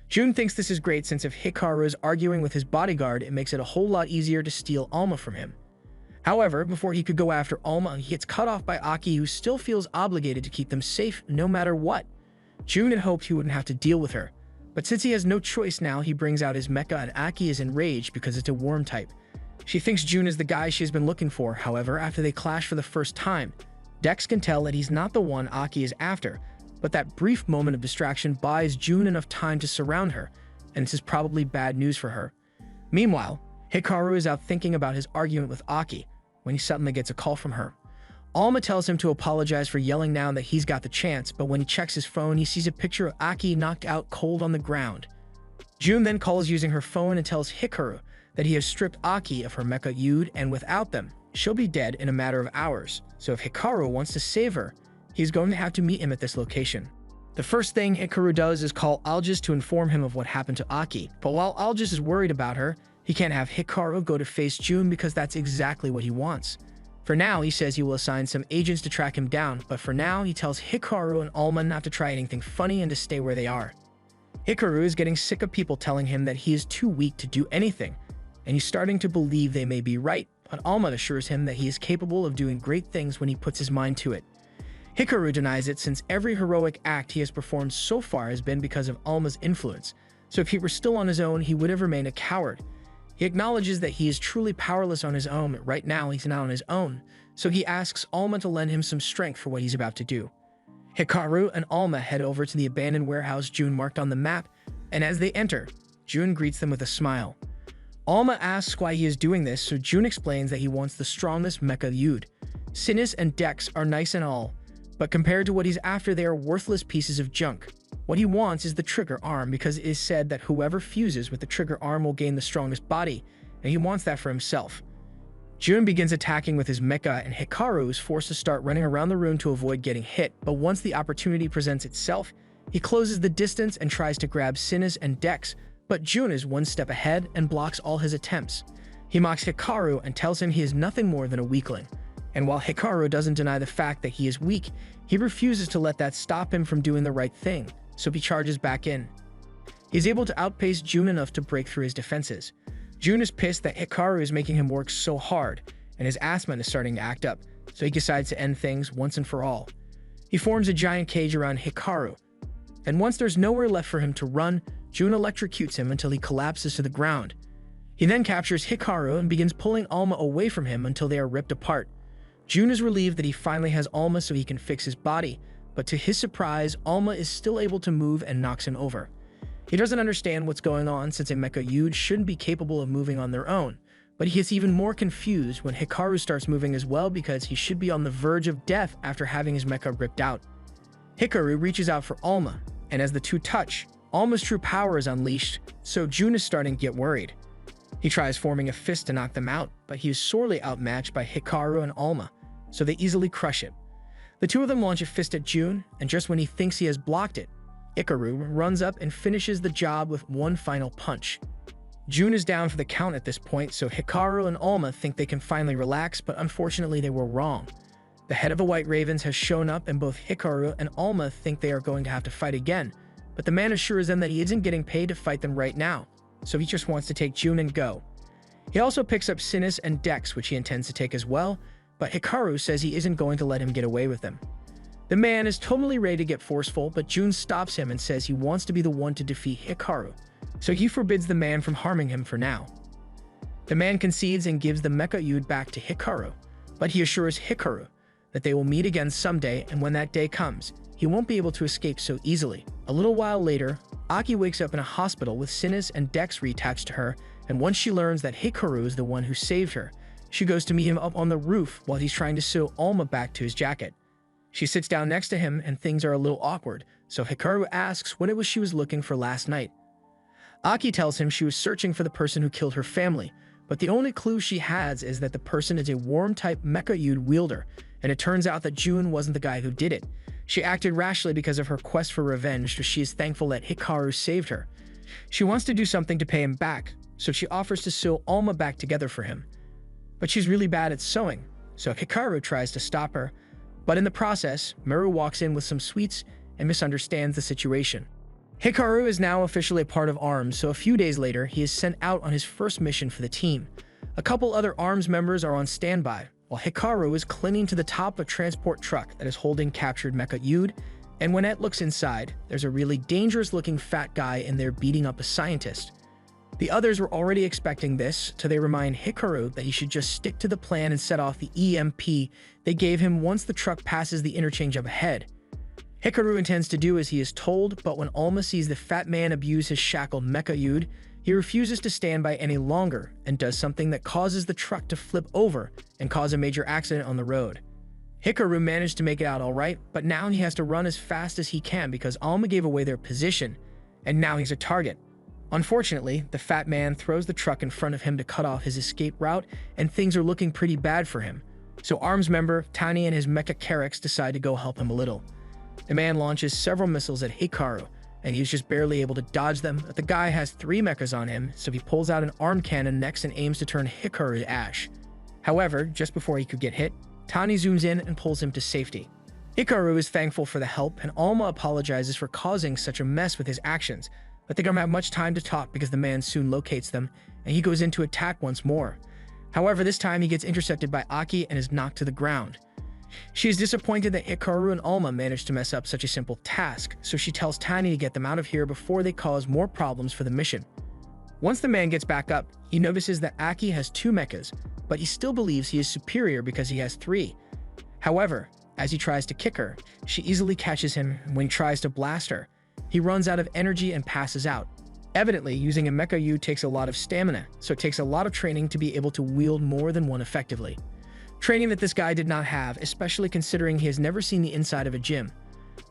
Jun thinks this is great since if Hikaru is arguing with his bodyguard, it makes it a whole lot easier to steal Alma from him. However, before he could go after Alma, he gets cut off by Aki, who still feels obligated to keep them safe no matter what. Jun had hoped he wouldn't have to deal with her, but since he has no choice now, he brings out his mecha and Aki is enraged because it's a worm type. She thinks Jun is the guy she has been looking for, however, after they clash for the first time, Dex can tell that he's not the one Aki is after, but that brief moment of distraction buys June enough time to surround her, and this is probably bad news for her. Meanwhile, Hikaru is out thinking about his argument with Aki when he suddenly gets a call from her. Alma tells him to apologize for yelling now that he's got the chance, but when he checks his phone, he sees a picture of Aki knocked out cold on the ground. June then calls using her phone and tells Hikaru that he has stripped Aki of her mecha Yude, and without them, she'll be dead in a matter of hours. So if Hikaru wants to save her, he's going to have to meet him at this location. The first thing Hikaru does is call Algis to inform him of what happened to Aki, but while Algis is worried about her, he can't have Hikaru go to face June because that's exactly what he wants. For now, he says he will assign some agents to track him down, but for now, he tells Hikaru and Alma not to try anything funny and to stay where they are. Hikaru is getting sick of people telling him that he is too weak to do anything, and he's starting to believe they may be right, but Alma assures him that he is capable of doing great things when he puts his mind to it. Hikaru denies it since every heroic act he has performed so far has been because of Alma's influence, so if he were still on his own, he would have remained a coward. He acknowledges that he is truly powerless on his own, but right now he's not on his own, so he asks Alma to lend him some strength for what he's about to do. Hikaru and Alma head over to the abandoned warehouse June marked on the map, and as they enter, June greets them with a smile. Alma asks why he is doing this, so June explains that he wants the strongest mecha Yude. Sinus and Dex are nice and all, but compared to what he's after, they are worthless pieces of junk. What he wants is the trigger arm because it is said that whoever fuses with the trigger arm will gain the strongest body, and he wants that for himself. June begins attacking with his mecha, and Hikaru is forced to start running around the room to avoid getting hit, but once the opportunity presents itself, he closes the distance and tries to grab Sinus and Dex, but June is one step ahead and blocks all his attempts. He mocks Hikaru and tells him he is nothing more than a weakling. And while Hikaru doesn't deny the fact that he is weak, he refuses to let that stop him from doing the right thing, so he charges back in. He's able to outpace June enough to break through his defenses. June is pissed that Hikaru is making him work so hard, and his asthma is starting to act up, so he decides to end things once and for all. He forms a giant cage around Hikaru, and once there's nowhere left for him to run, June electrocutes him until he collapses to the ground. He then captures Hikaru and begins pulling Alma away from him until they are ripped apart. June is relieved that he finally has Alma so he can fix his body, but to his surprise, Alma is still able to move and knocks him over. He doesn't understand what's going on since a mecha Yude shouldn't be capable of moving on their own, but he gets even more confused when Hikaru starts moving as well because he should be on the verge of death after having his mecha ripped out. Hikaru reaches out for Alma, and as the two touch, Alma's true power is unleashed, so June is starting to get worried. He tries forming a fist to knock them out, but he is sorely outmatched by Hikaru and Alma, so they easily crush it. The two of them launch a fist at June, and just when he thinks he has blocked it, Hikaru runs up and finishes the job with one final punch. June is down for the count at this point, so Hikaru and Alma think they can finally relax, but unfortunately they were wrong. The head of the White Ravens has shown up, and both Hikaru and Alma think they are going to have to fight again, but the man assures them that he isn't getting paid to fight them right now, so he just wants to take June and go. He also picks up Sinus and Dex, which he intends to take as well, but Hikaru says he isn't going to let him get away with them. The man is totally ready to get forceful, but June stops him and says he wants to be the one to defeat Hikaru, so he forbids the man from harming him for now. The man concedes and gives the mecha Yude back to Hikaru, but he assures Hikaru that they will meet again someday, and when that day comes, he won't be able to escape so easily. A little while later, Aki wakes up in a hospital with Sinus and Dex reattached to her, and once she learns that Hikaru is the one who saved her, she goes to meet him up on the roof while he's trying to sew Alma back to his jacket. She sits down next to him and things are a little awkward, so Hikaru asks what it was she was looking for last night. Aki tells him she was searching for the person who killed her family, but the only clue she has is that the person is a worm-type mecha Yude wielder, and it turns out that June wasn't the guy who did it. She acted rashly because of her quest for revenge, so she is thankful that Hikaru saved her. She wants to do something to pay him back, so she offers to sew Alma back together for him. But she's really bad at sewing, so Hikaru tries to stop her, but in the process, Meru walks in with some sweets and misunderstands the situation. Hikaru is now officially a part of ARMS, so a few days later, he is sent out on his first mission for the team. A couple other ARMS members are on standby, while Hikaru is clinging to the top of a transport truck that is holding captured mecha Yude, and when Ed looks inside, there's a really dangerous-looking fat guy in there beating up a scientist. The others were already expecting this, so they remind Hikaru that he should just stick to the plan and set off the EMP they gave him once the truck passes the interchange up ahead. Hikaru intends to do as he is told, but when Alma sees the fat man abuse his shackled mecha Yude, he refuses to stand by any longer and does something that causes the truck to flip over and cause a major accident on the road. Hikaru managed to make it out alright, but now he has to run as fast as he can because Alma gave away their position, and now he's a target. Unfortunately, the fat man throws the truck in front of him to cut off his escape route, and things are looking pretty bad for him. So ARMS member Tani and his mecha Carex decide to go help him a little. The man launches several missiles at Hikaru, and he's just barely able to dodge them, but the guy has 3 mechas on him, so he pulls out an arm cannon next and aims to turn Hikaru to ash. However, just before he could get hit, Tani zooms in and pulls him to safety. Hikaru is thankful for the help, and Alma apologizes for causing such a mess with his actions, but they don't have much time to talk because the man soon locates them, and he goes in to attack once more. However, this time he gets intercepted by Aki and is knocked to the ground. She is disappointed that Hikaru and Alma managed to mess up such a simple task, so she tells Tani to get them out of here before they cause more problems for the mission. Once the man gets back up, he notices that Aki has 2 mechas, but he still believes he is superior because he has 3. However, as he tries to kick her, she easily catches him, and when he tries to blast her, he runs out of energy and passes out. Evidently, using a mecha Yude takes a lot of stamina, so it takes a lot of training to be able to wield more than one effectively. Training that this guy did not have, especially considering he has never seen the inside of a gym.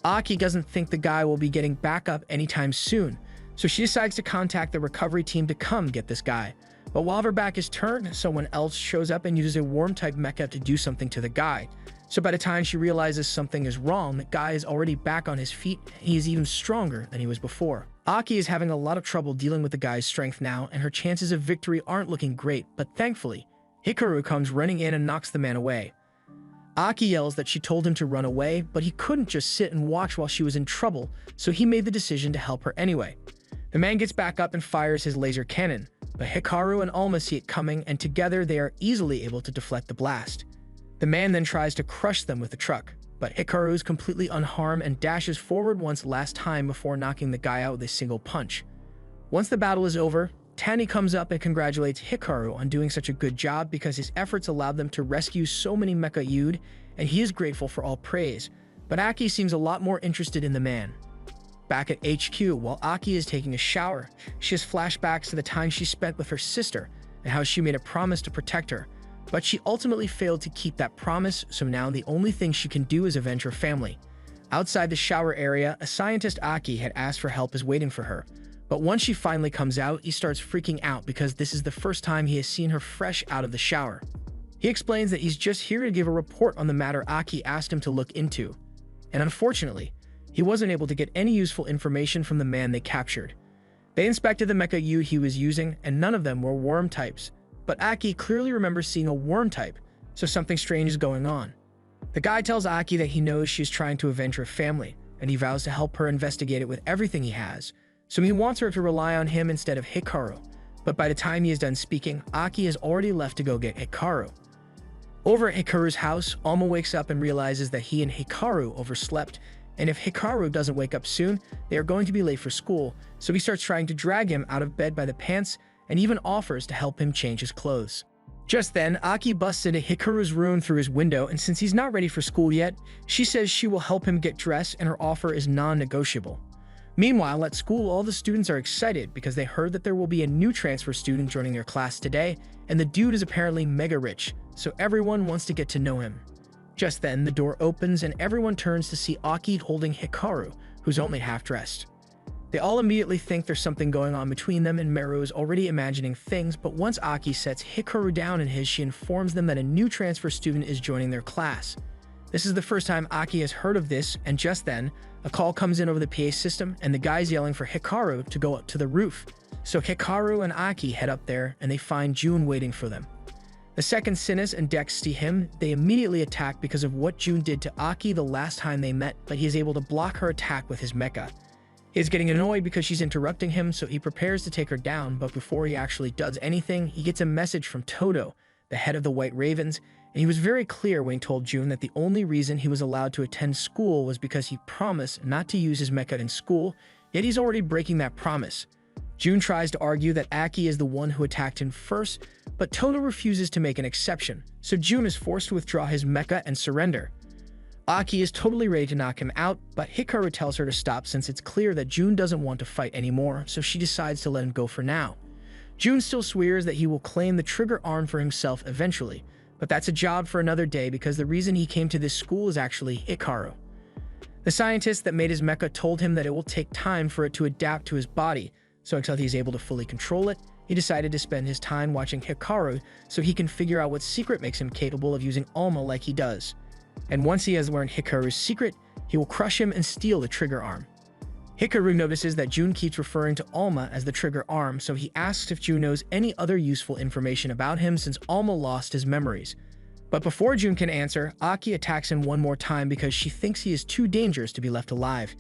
Aki doesn't think the guy will be getting back up anytime soon, so she decides to contact the recovery team to come get this guy. But while her back is turned, someone else shows up and uses a worm-type mecha to do something to the guy. So by the time she realizes something is wrong, the guy is already back on his feet, and he is even stronger than he was before. Aki is having a lot of trouble dealing with the guy's strength now, and her chances of victory aren't looking great, but thankfully, Hikaru comes running in and knocks the man away. Aki yells that she told him to run away, but he couldn't just sit and watch while she was in trouble, so he made the decision to help her anyway. The man gets back up and fires his laser cannon, but Hikaru and Alma see it coming, and together they are easily able to deflect the blast. The man then tries to crush them with the truck, but Hikaru is completely unharmed and dashes forward once last time before knocking the guy out with a single punch. Once the battle is over, Tani comes up and congratulates Hikaru on doing such a good job because his efforts allowed them to rescue so many mecha Yude, and he is grateful for all praise, but Aki seems a lot more interested in the man. Back at HQ, while Aki is taking a shower, she has flashbacks to the time she spent with her sister and how she made a promise to protect her, but she ultimately failed to keep that promise, so now the only thing she can do is avenge her family. Outside the shower area, a scientist Aki had asked for help is waiting for her, but once she finally comes out, he starts freaking out because this is the first time he has seen her fresh out of the shower. He explains that he's just here to give a report on the matter Aki asked him to look into, and unfortunately, he wasn't able to get any useful information from the man they captured. They inspected the mecha Yude he was using, and none of them were worm types, but Aki clearly remembers seeing a worm type, so something strange is going on. The guy tells Aki that he knows she's trying to avenge her family, and he vows to help her investigate it with everything he has, so he wants her to rely on him instead of Hikaru, but by the time he is done speaking, Aki has already left to go get Hikaru. Over at Hikaru's house, Alma wakes up and realizes that he and Hikaru overslept, and if Hikaru doesn't wake up soon, they are going to be late for school, so he starts trying to drag him out of bed by the pants and even offers to help him change his clothes. Just then, Aki busts into Hikaru's room through his window, and since he's not ready for school yet, she says she will help him get dressed and her offer is non-negotiable. Meanwhile, at school, all the students are excited because they heard that there will be a new transfer student joining their class today, and the dude is apparently mega rich, so everyone wants to get to know him. Just then, the door opens and everyone turns to see Aki holding Hikaru, who's only half-dressed. They all immediately think there's something going on between them, and Meru is already imagining things, but once Aki sets Hikaru down in his, she informs them that a new transfer student is joining their class. This is the first time Aki has heard of this, and just then, a call comes in over the PA system, and the guy's yelling for Hikaru to go up to the roof. So Hikaru and Aki head up there, and they find June waiting for them. The second Sinus and Dex see him, they immediately attack because of what June did to Aki the last time they met, but he is able to block her attack with his mecha. He is getting annoyed because she's interrupting him, so he prepares to take her down, but before he actually does anything, he gets a message from Todo, the head of the White Ravens, and he was very clear when he told June that the only reason he was allowed to attend school was because he promised not to use his mecha in school, yet he's already breaking that promise. June tries to argue that Aki is the one who attacked him first, but Todo refuses to make an exception, so June is forced to withdraw his mecha and surrender. Aki is totally ready to knock him out, but Hikaru tells her to stop since it's clear that Jun doesn't want to fight anymore, so she decides to let him go for now. Jun still swears that he will claim the trigger arm for himself eventually, but that's a job for another day because the reason he came to this school is actually Hikaru. The scientist that made his mecha told him that it will take time for it to adapt to his body, so until he's able to fully control it, he decided to spend his time watching Hikaru so he can figure out what secret makes him capable of using Alma like he does. And once he has learned Hikaru's secret, he will crush him and steal the trigger arm. Hikaru notices that Jun keeps referring to Alma as the trigger arm, so he asks if Jun knows any other useful information about him since Alma lost his memories. But before Jun can answer, Aki attacks him one more time because she thinks he is too dangerous to be left alive.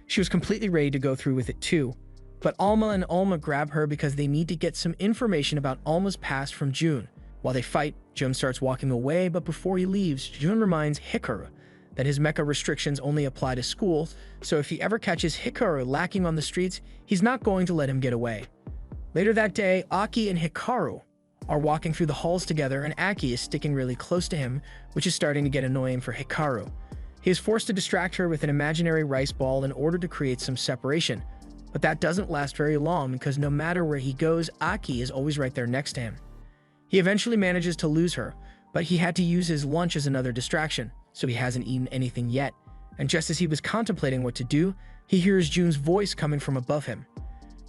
She was completely ready to go through with it too. But Alma and Alma grab her because they need to get some information about Alma's past from Jun. While they fight, Jun starts walking away, but before he leaves, Jun reminds Hikaru that his mecha restrictions only apply to school, so if he ever catches Hikaru lacking on the streets, he's not going to let him get away. Later that day, Aki and Hikaru are walking through the halls together and Aki is sticking really close to him, which is starting to get annoying for Hikaru. He is forced to distract her with an imaginary rice ball in order to create some separation, but that doesn't last very long because no matter where he goes, Aki is always right there next to him. He eventually manages to lose her, but he had to use his lunch as another distraction, so he hasn't eaten anything yet, and just as he was contemplating what to do, he hears Jun's voice coming from above him.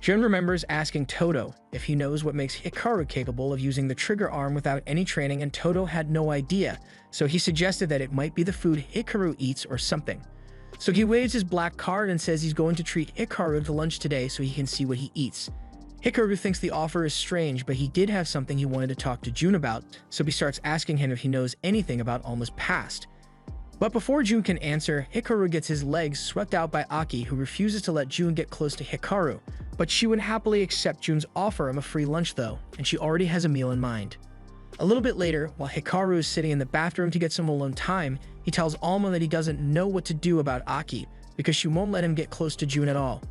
Jun remembers asking Todo if he knows what makes Hikaru capable of using the trigger arm without any training, and Todo had no idea, so he suggested that it might be the food Hikaru eats or something. So he waves his black card and says he's going to treat Hikaru to lunch today so he can see what he eats. Hikaru thinks the offer is strange, but he did have something he wanted to talk to Jun about, so he starts asking him if he knows anything about Alma's past. But before Jun can answer, Hikaru gets his legs swept out by Aki, who refuses to let Jun get close to Hikaru, but she would happily accept Jun's offer of a free lunch though, and she already has a meal in mind. A little bit later, while Hikaru is sitting in the bathroom to get some alone time, he tells Alma that he doesn't know what to do about Aki because she won't let him get close to Jun at all.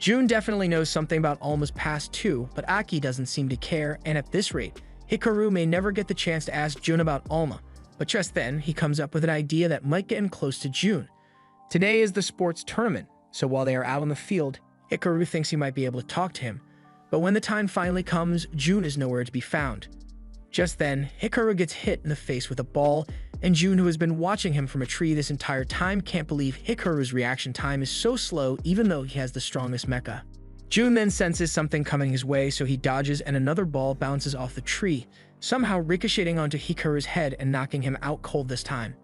Jun definitely knows something about Alma's past too, but Aki doesn't seem to care, and at this rate, Hikaru may never get the chance to ask Jun about Alma. But just then, he comes up with an idea that might get him close to Jun. Today is the sports tournament, so while they are out on the field, Hikaru thinks he might be able to talk to him. But when the time finally comes, Jun is nowhere to be found. Just then, Hikaru gets hit in the face with a ball, and Jun, who has been watching him from a tree this entire time, can't believe Hikaru's reaction time is so slow even though he has the strongest mecha. Jun then senses something coming his way, so he dodges and another ball bounces off the tree, somehow ricocheting onto Hikaru's head and knocking him out cold this time.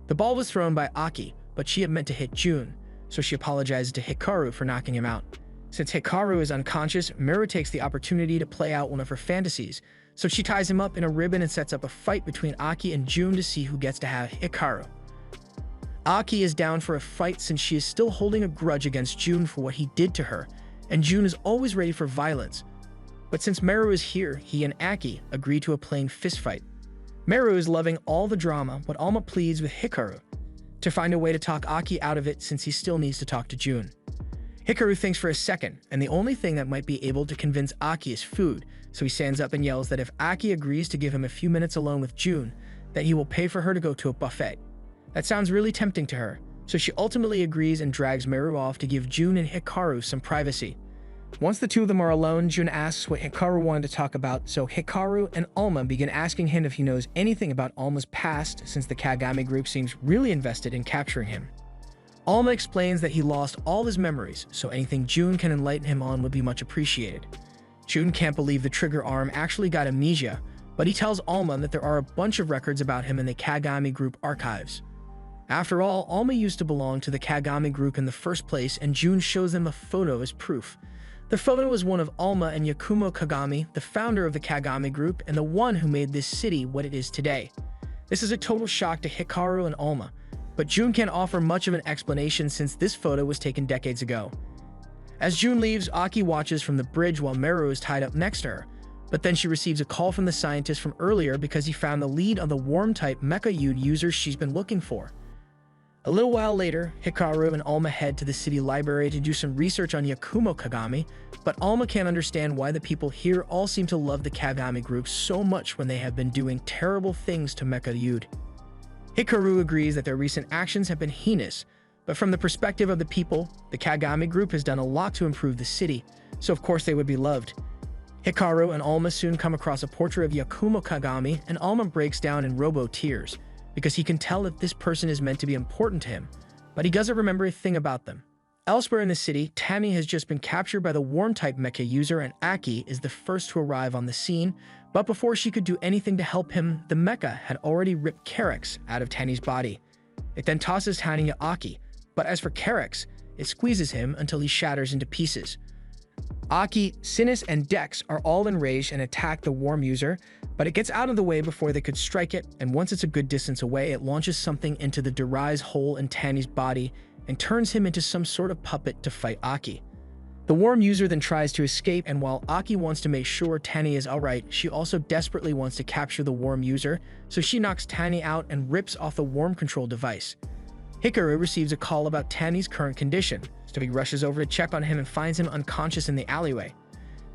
The ball was thrown by Aki, but she had meant to hit Jun, so she apologizes to Hikaru for knocking him out. Since Hikaru is unconscious, Miru takes the opportunity to play out one of her fantasies, so she ties him up in a ribbon and sets up a fight between Aki and Jun to see who gets to have Hikaru. Aki is down for a fight since she is still holding a grudge against Jun for what he did to her, and Jun is always ready for violence. But since Meru is here, he and Aki agree to a plain fistfight. Meru is loving all the drama, but Alma pleads with Hikaru to find a way to talk Aki out of it since he still needs to talk to Jun. Hikaru thinks for a second, and the only thing that might be able to convince Aki is food, so he stands up and yells that if Aki agrees to give him a few minutes alone with Jun, that he will pay for her to go to a buffet. That sounds really tempting to her, so she ultimately agrees and drags Meru off to give Jun and Hikaru some privacy. Once the two of them are alone, Jun asks what Hikaru wanted to talk about, so Hikaru and Alma begin asking him if he knows anything about Alma's past since the Kagami group seems really invested in capturing him. Alma explains that he lost all his memories, so anything Jun can enlighten him on would be much appreciated. Jun can't believe the trigger arm actually got amnesia, but he tells Alma that there are a bunch of records about him in the Kagami group archives. After all, Alma used to belong to the Kagami group in the first place, and Jun shows them a photo as proof. The photo is one of Alma and Yakumo Kagami, the founder of the Kagami group and the one who made this city what it is today. This is a total shock to Hikaru and Alma, but Jun can't offer much of an explanation since this photo was taken decades ago. As Jun leaves, Aki watches from the bridge while Meru is tied up next to her, but then she receives a call from the scientist from earlier because he found the lead on the worm-type Mecha user she's been looking for. A little while later, Hikaru and Alma head to the city library to do some research on Yakumo Kagami, but Alma can't understand why the people here all seem to love the Kagami group so much when they have been doing terrible things to Mecha Yude. Hikaru agrees that their recent actions have been heinous, but from the perspective of the people, the Kagami group has done a lot to improve the city, so of course they would be loved. Hikaru and Alma soon come across a portrait of Yakumo Kagami, and Alma breaks down in robo-tears, because he can tell that this person is meant to be important to him, but he doesn't remember a thing about them. Elsewhere in the city, Tammy has just been captured by the Worm-type mecha user, and Aki is the first to arrive on the scene, but before she could do anything to help him, the mecha had already ripped Carex out of Tanny's body. It then tosses Tanny to Aki, but as for Carex, it squeezes him until he shatters into pieces. Aki, Sinus, and Dex are all enraged and attack the Worm user, but it gets out of the way before they could strike it, and once it's a good distance away, it launches something into the Darai's hole in Tanny's body and turns him into some sort of puppet to fight Aki. The Worm user then tries to escape, and while Aki wants to make sure Tanny is alright, she also desperately wants to capture the Worm user, so she knocks Tanny out and rips off the Worm control device. Hikaru receives a call about Tanny's current condition, so he rushes over to check on him and finds him unconscious in the alleyway.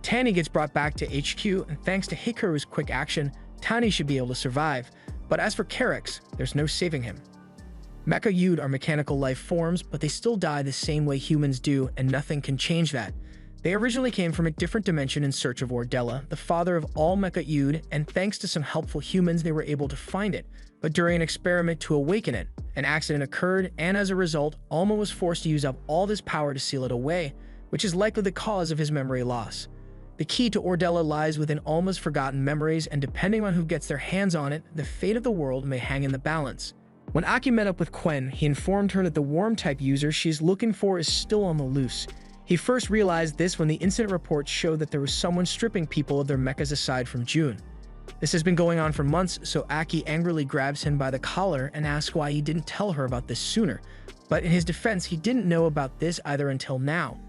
Tanny gets brought back to HQ, and thanks to Hikaru's quick action, Tanny should be able to survive, but as for Carex, there's no saving him. Mecha Yude are mechanical life forms, but they still die the same way humans do, and nothing can change that. They originally came from a different dimension in search of Ordella, the father of all Mecha Yude, and thanks to some helpful humans they were able to find it, but during an experiment to awaken it, an accident occurred, and as a result, Alma was forced to use up all this power to seal it away, which is likely the cause of his memory loss. The key to Ordella lies within Alma's forgotten memories, and depending on who gets their hands on it, the fate of the world may hang in the balance. When Aki met up with Quen, he informed her that the Worm-type user she's looking for is still on the loose. He first realized this when the incident reports showed that there was someone stripping people of their mechas aside from June. This has been going on for months, so Aki angrily grabs him by the collar and asks why he didn't tell her about this sooner. But in his defense, he didn't know about this either until now.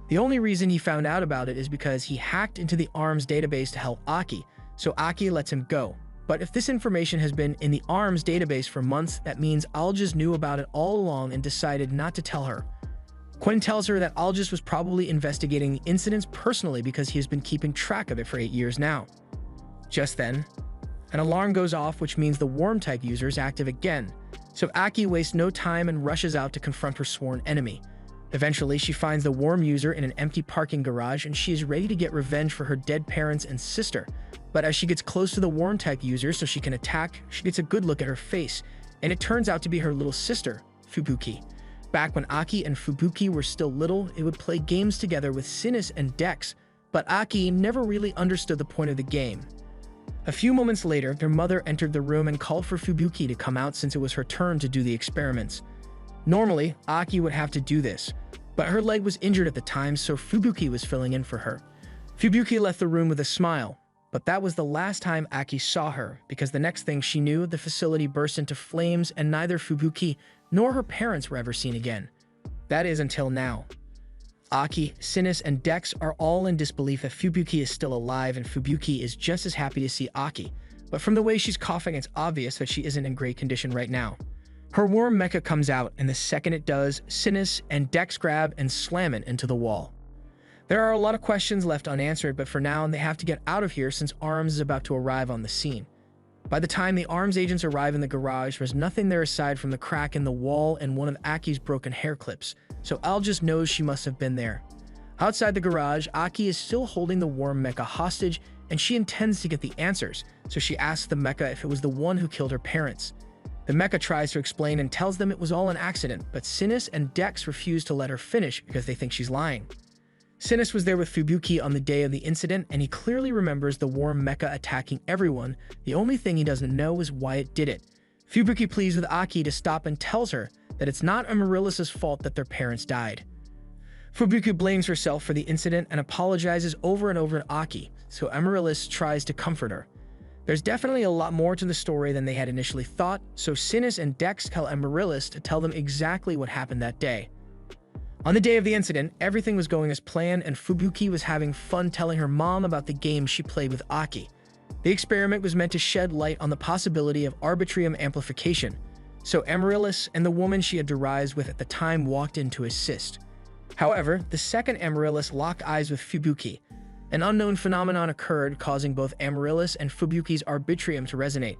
The only reason he found out about it is because he hacked into the ARMS database to help Aki, so Aki lets him go. But if this information has been in the ARMS database for months, that means Algis knew about it all along and decided not to tell her. Quen tells her that Algis was probably investigating the incidents personally because he has been keeping track of it for 8 years now. Just then, an alarm goes off, which means the Worm-type user is active again, so Aki wastes no time and rushes out to confront her sworn enemy. Eventually, she finds the Worm user in an empty parking garage, and she is ready to get revenge for her dead parents and sister. But as she gets close to the Worm-type user so she can attack, she gets a good look at her face, and it turns out to be her little sister, Fubuki. Back when Aki and Fubuki were still little, they would play games together with Sinus and Dex, but Aki never really understood the point of the game. A few moments later, their mother entered the room and called for Fubuki to come out since it was her turn to do the experiments. Normally, Aki would have to do this, but her leg was injured at the time, so Fubuki was filling in for her. Fubuki left the room with a smile, but that was the last time Aki saw her, because the next thing she knew, the facility burst into flames and neither Fubuki nor her parents were ever seen again. That is until now. Aki, Sinus, and Dex are all in disbelief that Fubuki is still alive, and Fubuki is just as happy to see Aki, but from the way she's coughing, it's obvious that she isn't in great condition right now. Her worm mecha comes out, and the second it does, Sinus and Dex grab and slam it into the wall. There are a lot of questions left unanswered, but for now, they have to get out of here since ARMS is about to arrive on the scene. By the time the ARMS agents arrive in the garage, there's nothing there aside from the crack in the wall and one of Aki's broken hair clips, so Al just knows she must have been there. Outside the garage, Aki is still holding the worm mecha hostage, and she intends to get the answers, so she asks the mecha if it was the one who killed her parents. The mecha tries to explain and tells them it was all an accident, but Sinus and Dex refuse to let her finish because they think she's lying. Sinus was there with Fubuki on the day of the incident, and he clearly remembers the worm mecha attacking everyone. The only thing he doesn't know is why it did it. Fubuki pleads with Aki to stop and tells her that it's not Amaryllis' fault that their parents died. Fubuki blames herself for the incident and apologizes over and over to Aki, so Amaryllis tries to comfort her. There's definitely a lot more to the story than they had initially thought, so Sinus and Dex tell Amaryllis to tell them exactly what happened that day. On the day of the incident, everything was going as planned, and Fubuki was having fun telling her mom about the game she played with Aki. The experiment was meant to shed light on the possibility of arbitrium amplification, so Amaryllis and the woman she had derised with at the time walked in to assist. However, the second Amaryllis locked eyes with Fubuki. An unknown phenomenon occurred, causing both Amaryllis and Fubuki's arbitrium to resonate.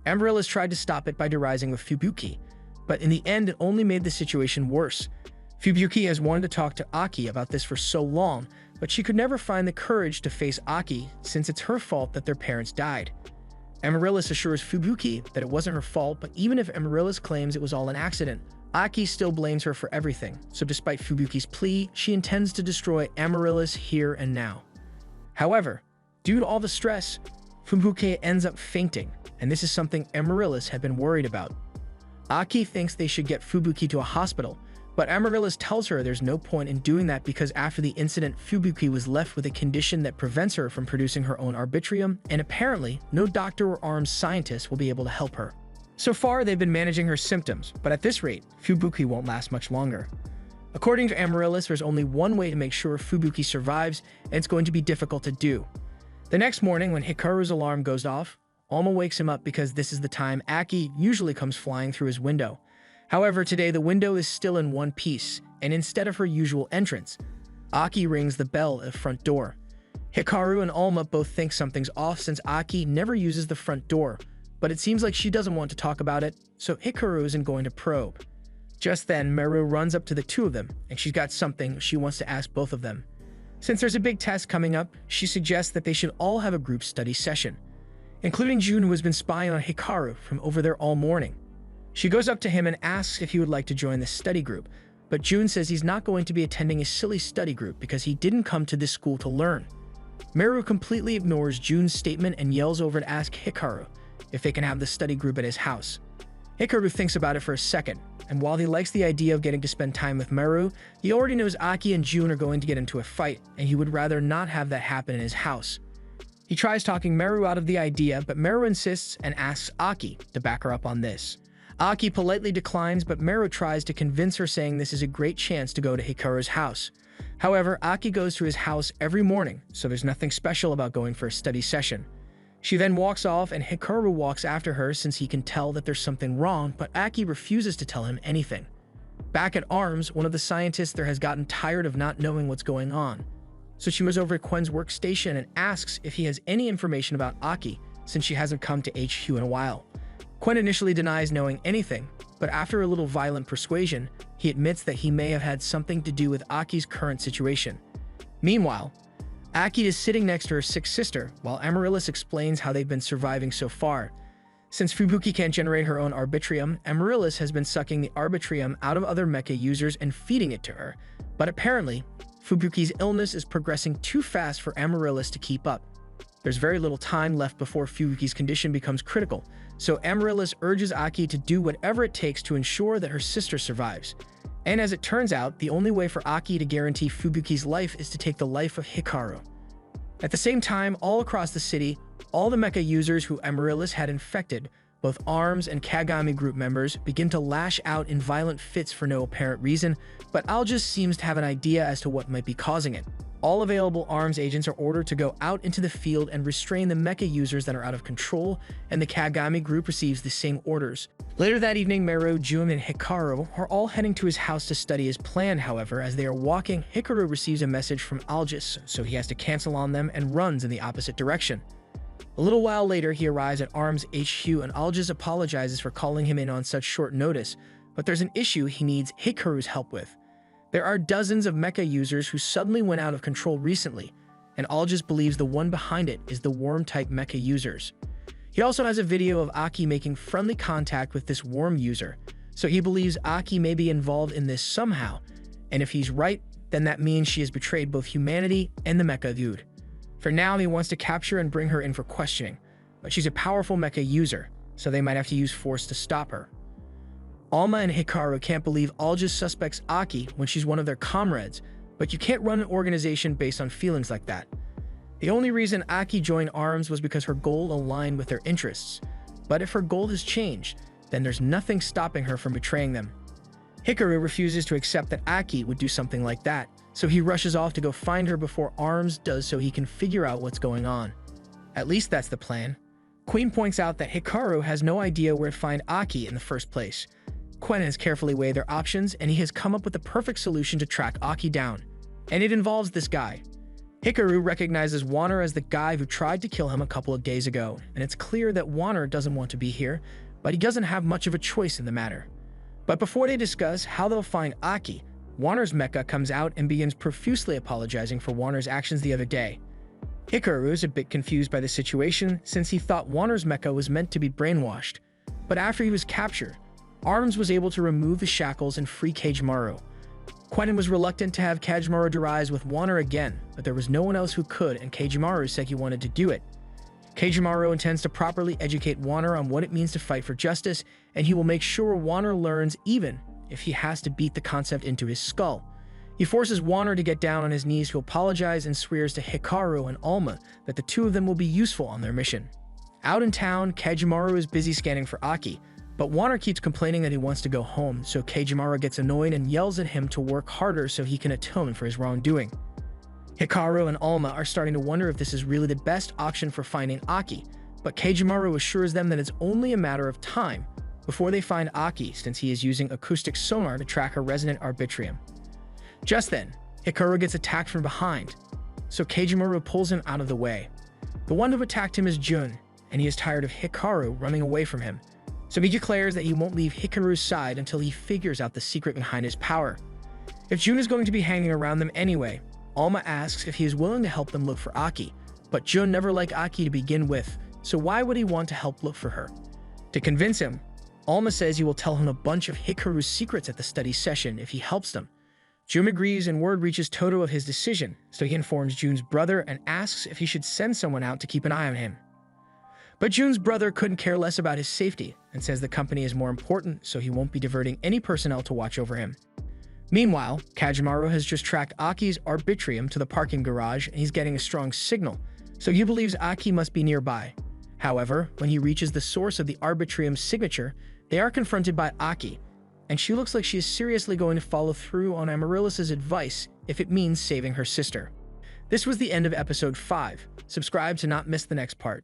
Amaryllis tried to stop it by derising with Fubuki, but in the end it only made the situation worse. Fubuki has wanted to talk to Aki about this for so long, but she could never find the courage to face Aki since it's her fault that their parents died. Amaryllis assures Fubuki that it wasn't her fault, but even if Amaryllis claims it was all an accident, Aki still blames her for everything, so despite Fubuki's plea, she intends to destroy Amaryllis here and now. However, due to all the stress, Fubuki ends up fainting, and this is something Amaryllis had been worried about. Aki thinks they should get Fubuki to a hospital, but Amaryllis tells her there's no point in doing that because after the incident, Fubuki was left with a condition that prevents her from producing her own arbitrium, and apparently, no doctor or arms scientist will be able to help her. So far, they've been managing her symptoms, but at this rate, Fubuki won't last much longer. According to Amaryllis, there's only one way to make sure Fubuki survives, and it's going to be difficult to do. The next morning, when Hikaru's alarm goes off, Alma wakes him up because this is the time Aki usually comes flying through his window. However, today the window is still in one piece, and instead of her usual entrance, Aki rings the bell at the front door. Hikaru and Alma both think something's off since Aki never uses the front door, but it seems like she doesn't want to talk about it, so Hikaru isn't going to probe. Just then, Meru runs up to the two of them, and she's got something she wants to ask both of them. Since there's a big test coming up, she suggests that they should all have a group study session, including Jun, who has been spying on Hikaru from over there all morning. She goes up to him and asks if he would like to join the study group, but Jun says he's not going to be attending a silly study group because he didn't come to this school to learn. Meru completely ignores Jun's statement and yells over to ask Hikaru if they can have the study group at his house. Hikaru thinks about it for a second, and while he likes the idea of getting to spend time with Meru, he already knows Aki and Jun are going to get into a fight, and he would rather not have that happen in his house. He tries talking Meru out of the idea, but Meru insists and asks Aki to back her up on this. Aki politely declines, but Meru tries to convince her, saying this is a great chance to go to Hikaru's house. However, Aki goes to his house every morning, so there's nothing special about going for a study session. She then walks off, and Hikaru walks after her since he can tell that there's something wrong, but Aki refuses to tell him anything. Back at ARMS, one of the scientists there has gotten tired of not knowing what's going on, so she moves over to Quen's workstation and asks if he has any information about Aki since she hasn't come to HQ in a while. Quen initially denies knowing anything, but after a little violent persuasion, he admits that he may have had something to do with Aki's current situation. Meanwhile, Aki is sitting next to her sick sister while Amaryllis explains how they've been surviving so far. Since Fubuki can't generate her own arbitrium, Amaryllis has been sucking the arbitrium out of other mecha users and feeding it to her, but apparently, Fubuki's illness is progressing too fast for Amaryllis to keep up. There's very little time left before Fubuki's condition becomes critical, so Amaryllis urges Aki to do whatever it takes to ensure that her sister survives. And as it turns out, the only way for Aki to guarantee Fubuki's life is to take the life of Hikaru. At the same time, all across the city, all the mecha users who Amaryllis had infected, both ARMS and Kagami group members, begin to lash out in violent fits for no apparent reason, but Algis seems to have an idea as to what might be causing it. All available ARMS agents are ordered to go out into the field and restrain the mecha users that are out of control, and the Kagami group receives the same orders. Later that evening, Meru, Jun, and Hikaru are all heading to his house to study his plan. However, as they are walking, Hikaru receives a message from Algis, so he has to cancel on them and runs in the opposite direction. A little while later, he arrives at ARMS HQ, and Algis apologizes for calling him in on such short notice, but there's an issue he needs Hikaru's help with. There are dozens of mecha users who suddenly went out of control recently, and Algis believes the one behind it is the worm-type mecha users. He also has a video of Aki making friendly contact with this worm user, so he believes Aki may be involved in this somehow, and if he's right, then that means she has betrayed both humanity and the mecha dude. For now, he wants to capture and bring her in for questioning, but she's a powerful mecha user, so they might have to use force to stop her. Alma and Hikaru can't believe Algis suspects Aki when she's one of their comrades, but you can't run an organization based on feelings like that. The only reason Aki joined ARMS was because her goal aligned with their interests, but if her goal has changed, then there's nothing stopping her from betraying them. Hikaru refuses to accept that Aki would do something like that, so he rushes off to go find her before ARMS does so he can figure out what's going on. At least that's the plan. Queen points out that Hikaru has no idea where to find Aki in the first place. Quen has carefully weighed their options, and he has come up with the perfect solution to track Aki down. And it involves this guy. Hikaru recognizes Wanner as the guy who tried to kill him a couple of days ago, and it's clear that Wanner doesn't want to be here, but he doesn't have much of a choice in the matter. But before they discuss how they'll find Aki, Wanner's mecha comes out and begins profusely apologizing for Wanner's actions the other day. Hikaru is a bit confused by the situation since he thought Wanner's mecha was meant to be brainwashed, but after he was captured, Arms was able to remove the shackles and free Kagemaru. Quentin was reluctant to have Kagemaru rise with Wanner again, but there was no one else who could, and Kagemaru said he wanted to do it. Kagemaru intends to properly educate Wanner on what it means to fight for justice, and he will make sure Wanner learns even if he has to beat the concept into his skull. He forces Wanner to get down on his knees to apologize and swears to Hikaru and Alma that the two of them will be useful on their mission. Out in town, Kagemaru is busy scanning for Aki, but Wanner keeps complaining that he wants to go home, so Kagemaru gets annoyed and yells at him to work harder so he can atone for his wrongdoing. Hikaru and Alma are starting to wonder if this is really the best option for finding Aki, but Kagemaru assures them that it's only a matter of time before they find Aki since he is using acoustic sonar to track a resonant arbitrium. Just then, Hikaru gets attacked from behind, so Kagemaru pulls him out of the way. The one who attacked him is Jun, and he is tired of Hikaru running away from him, so he declares that he won't leave Hikaru's side until he figures out the secret behind his power. If Jun is going to be hanging around them anyway, Alma asks if he is willing to help them look for Aki, but Jun never liked Aki to begin with, so why would he want to help look for her? To convince him, Alma says he will tell him a bunch of Hikaru's secrets at the study session if he helps them. Jun agrees and word reaches Todo of his decision, so he informs Jun's brother and asks if he should send someone out to keep an eye on him. But Jun's brother couldn't care less about his safety and says the company is more important, so he won't be diverting any personnel to watch over him. Meanwhile, Kagemaru has just tracked Aki's arbitrium to the parking garage and he's getting a strong signal, so he believes Aki must be nearby. However, when he reaches the source of the arbitrium's signature, they are confronted by Aki, and she looks like she is seriously going to follow through on Amaryllis' advice if it means saving her sister. This was the end of episode 5. Subscribe to not miss the next part.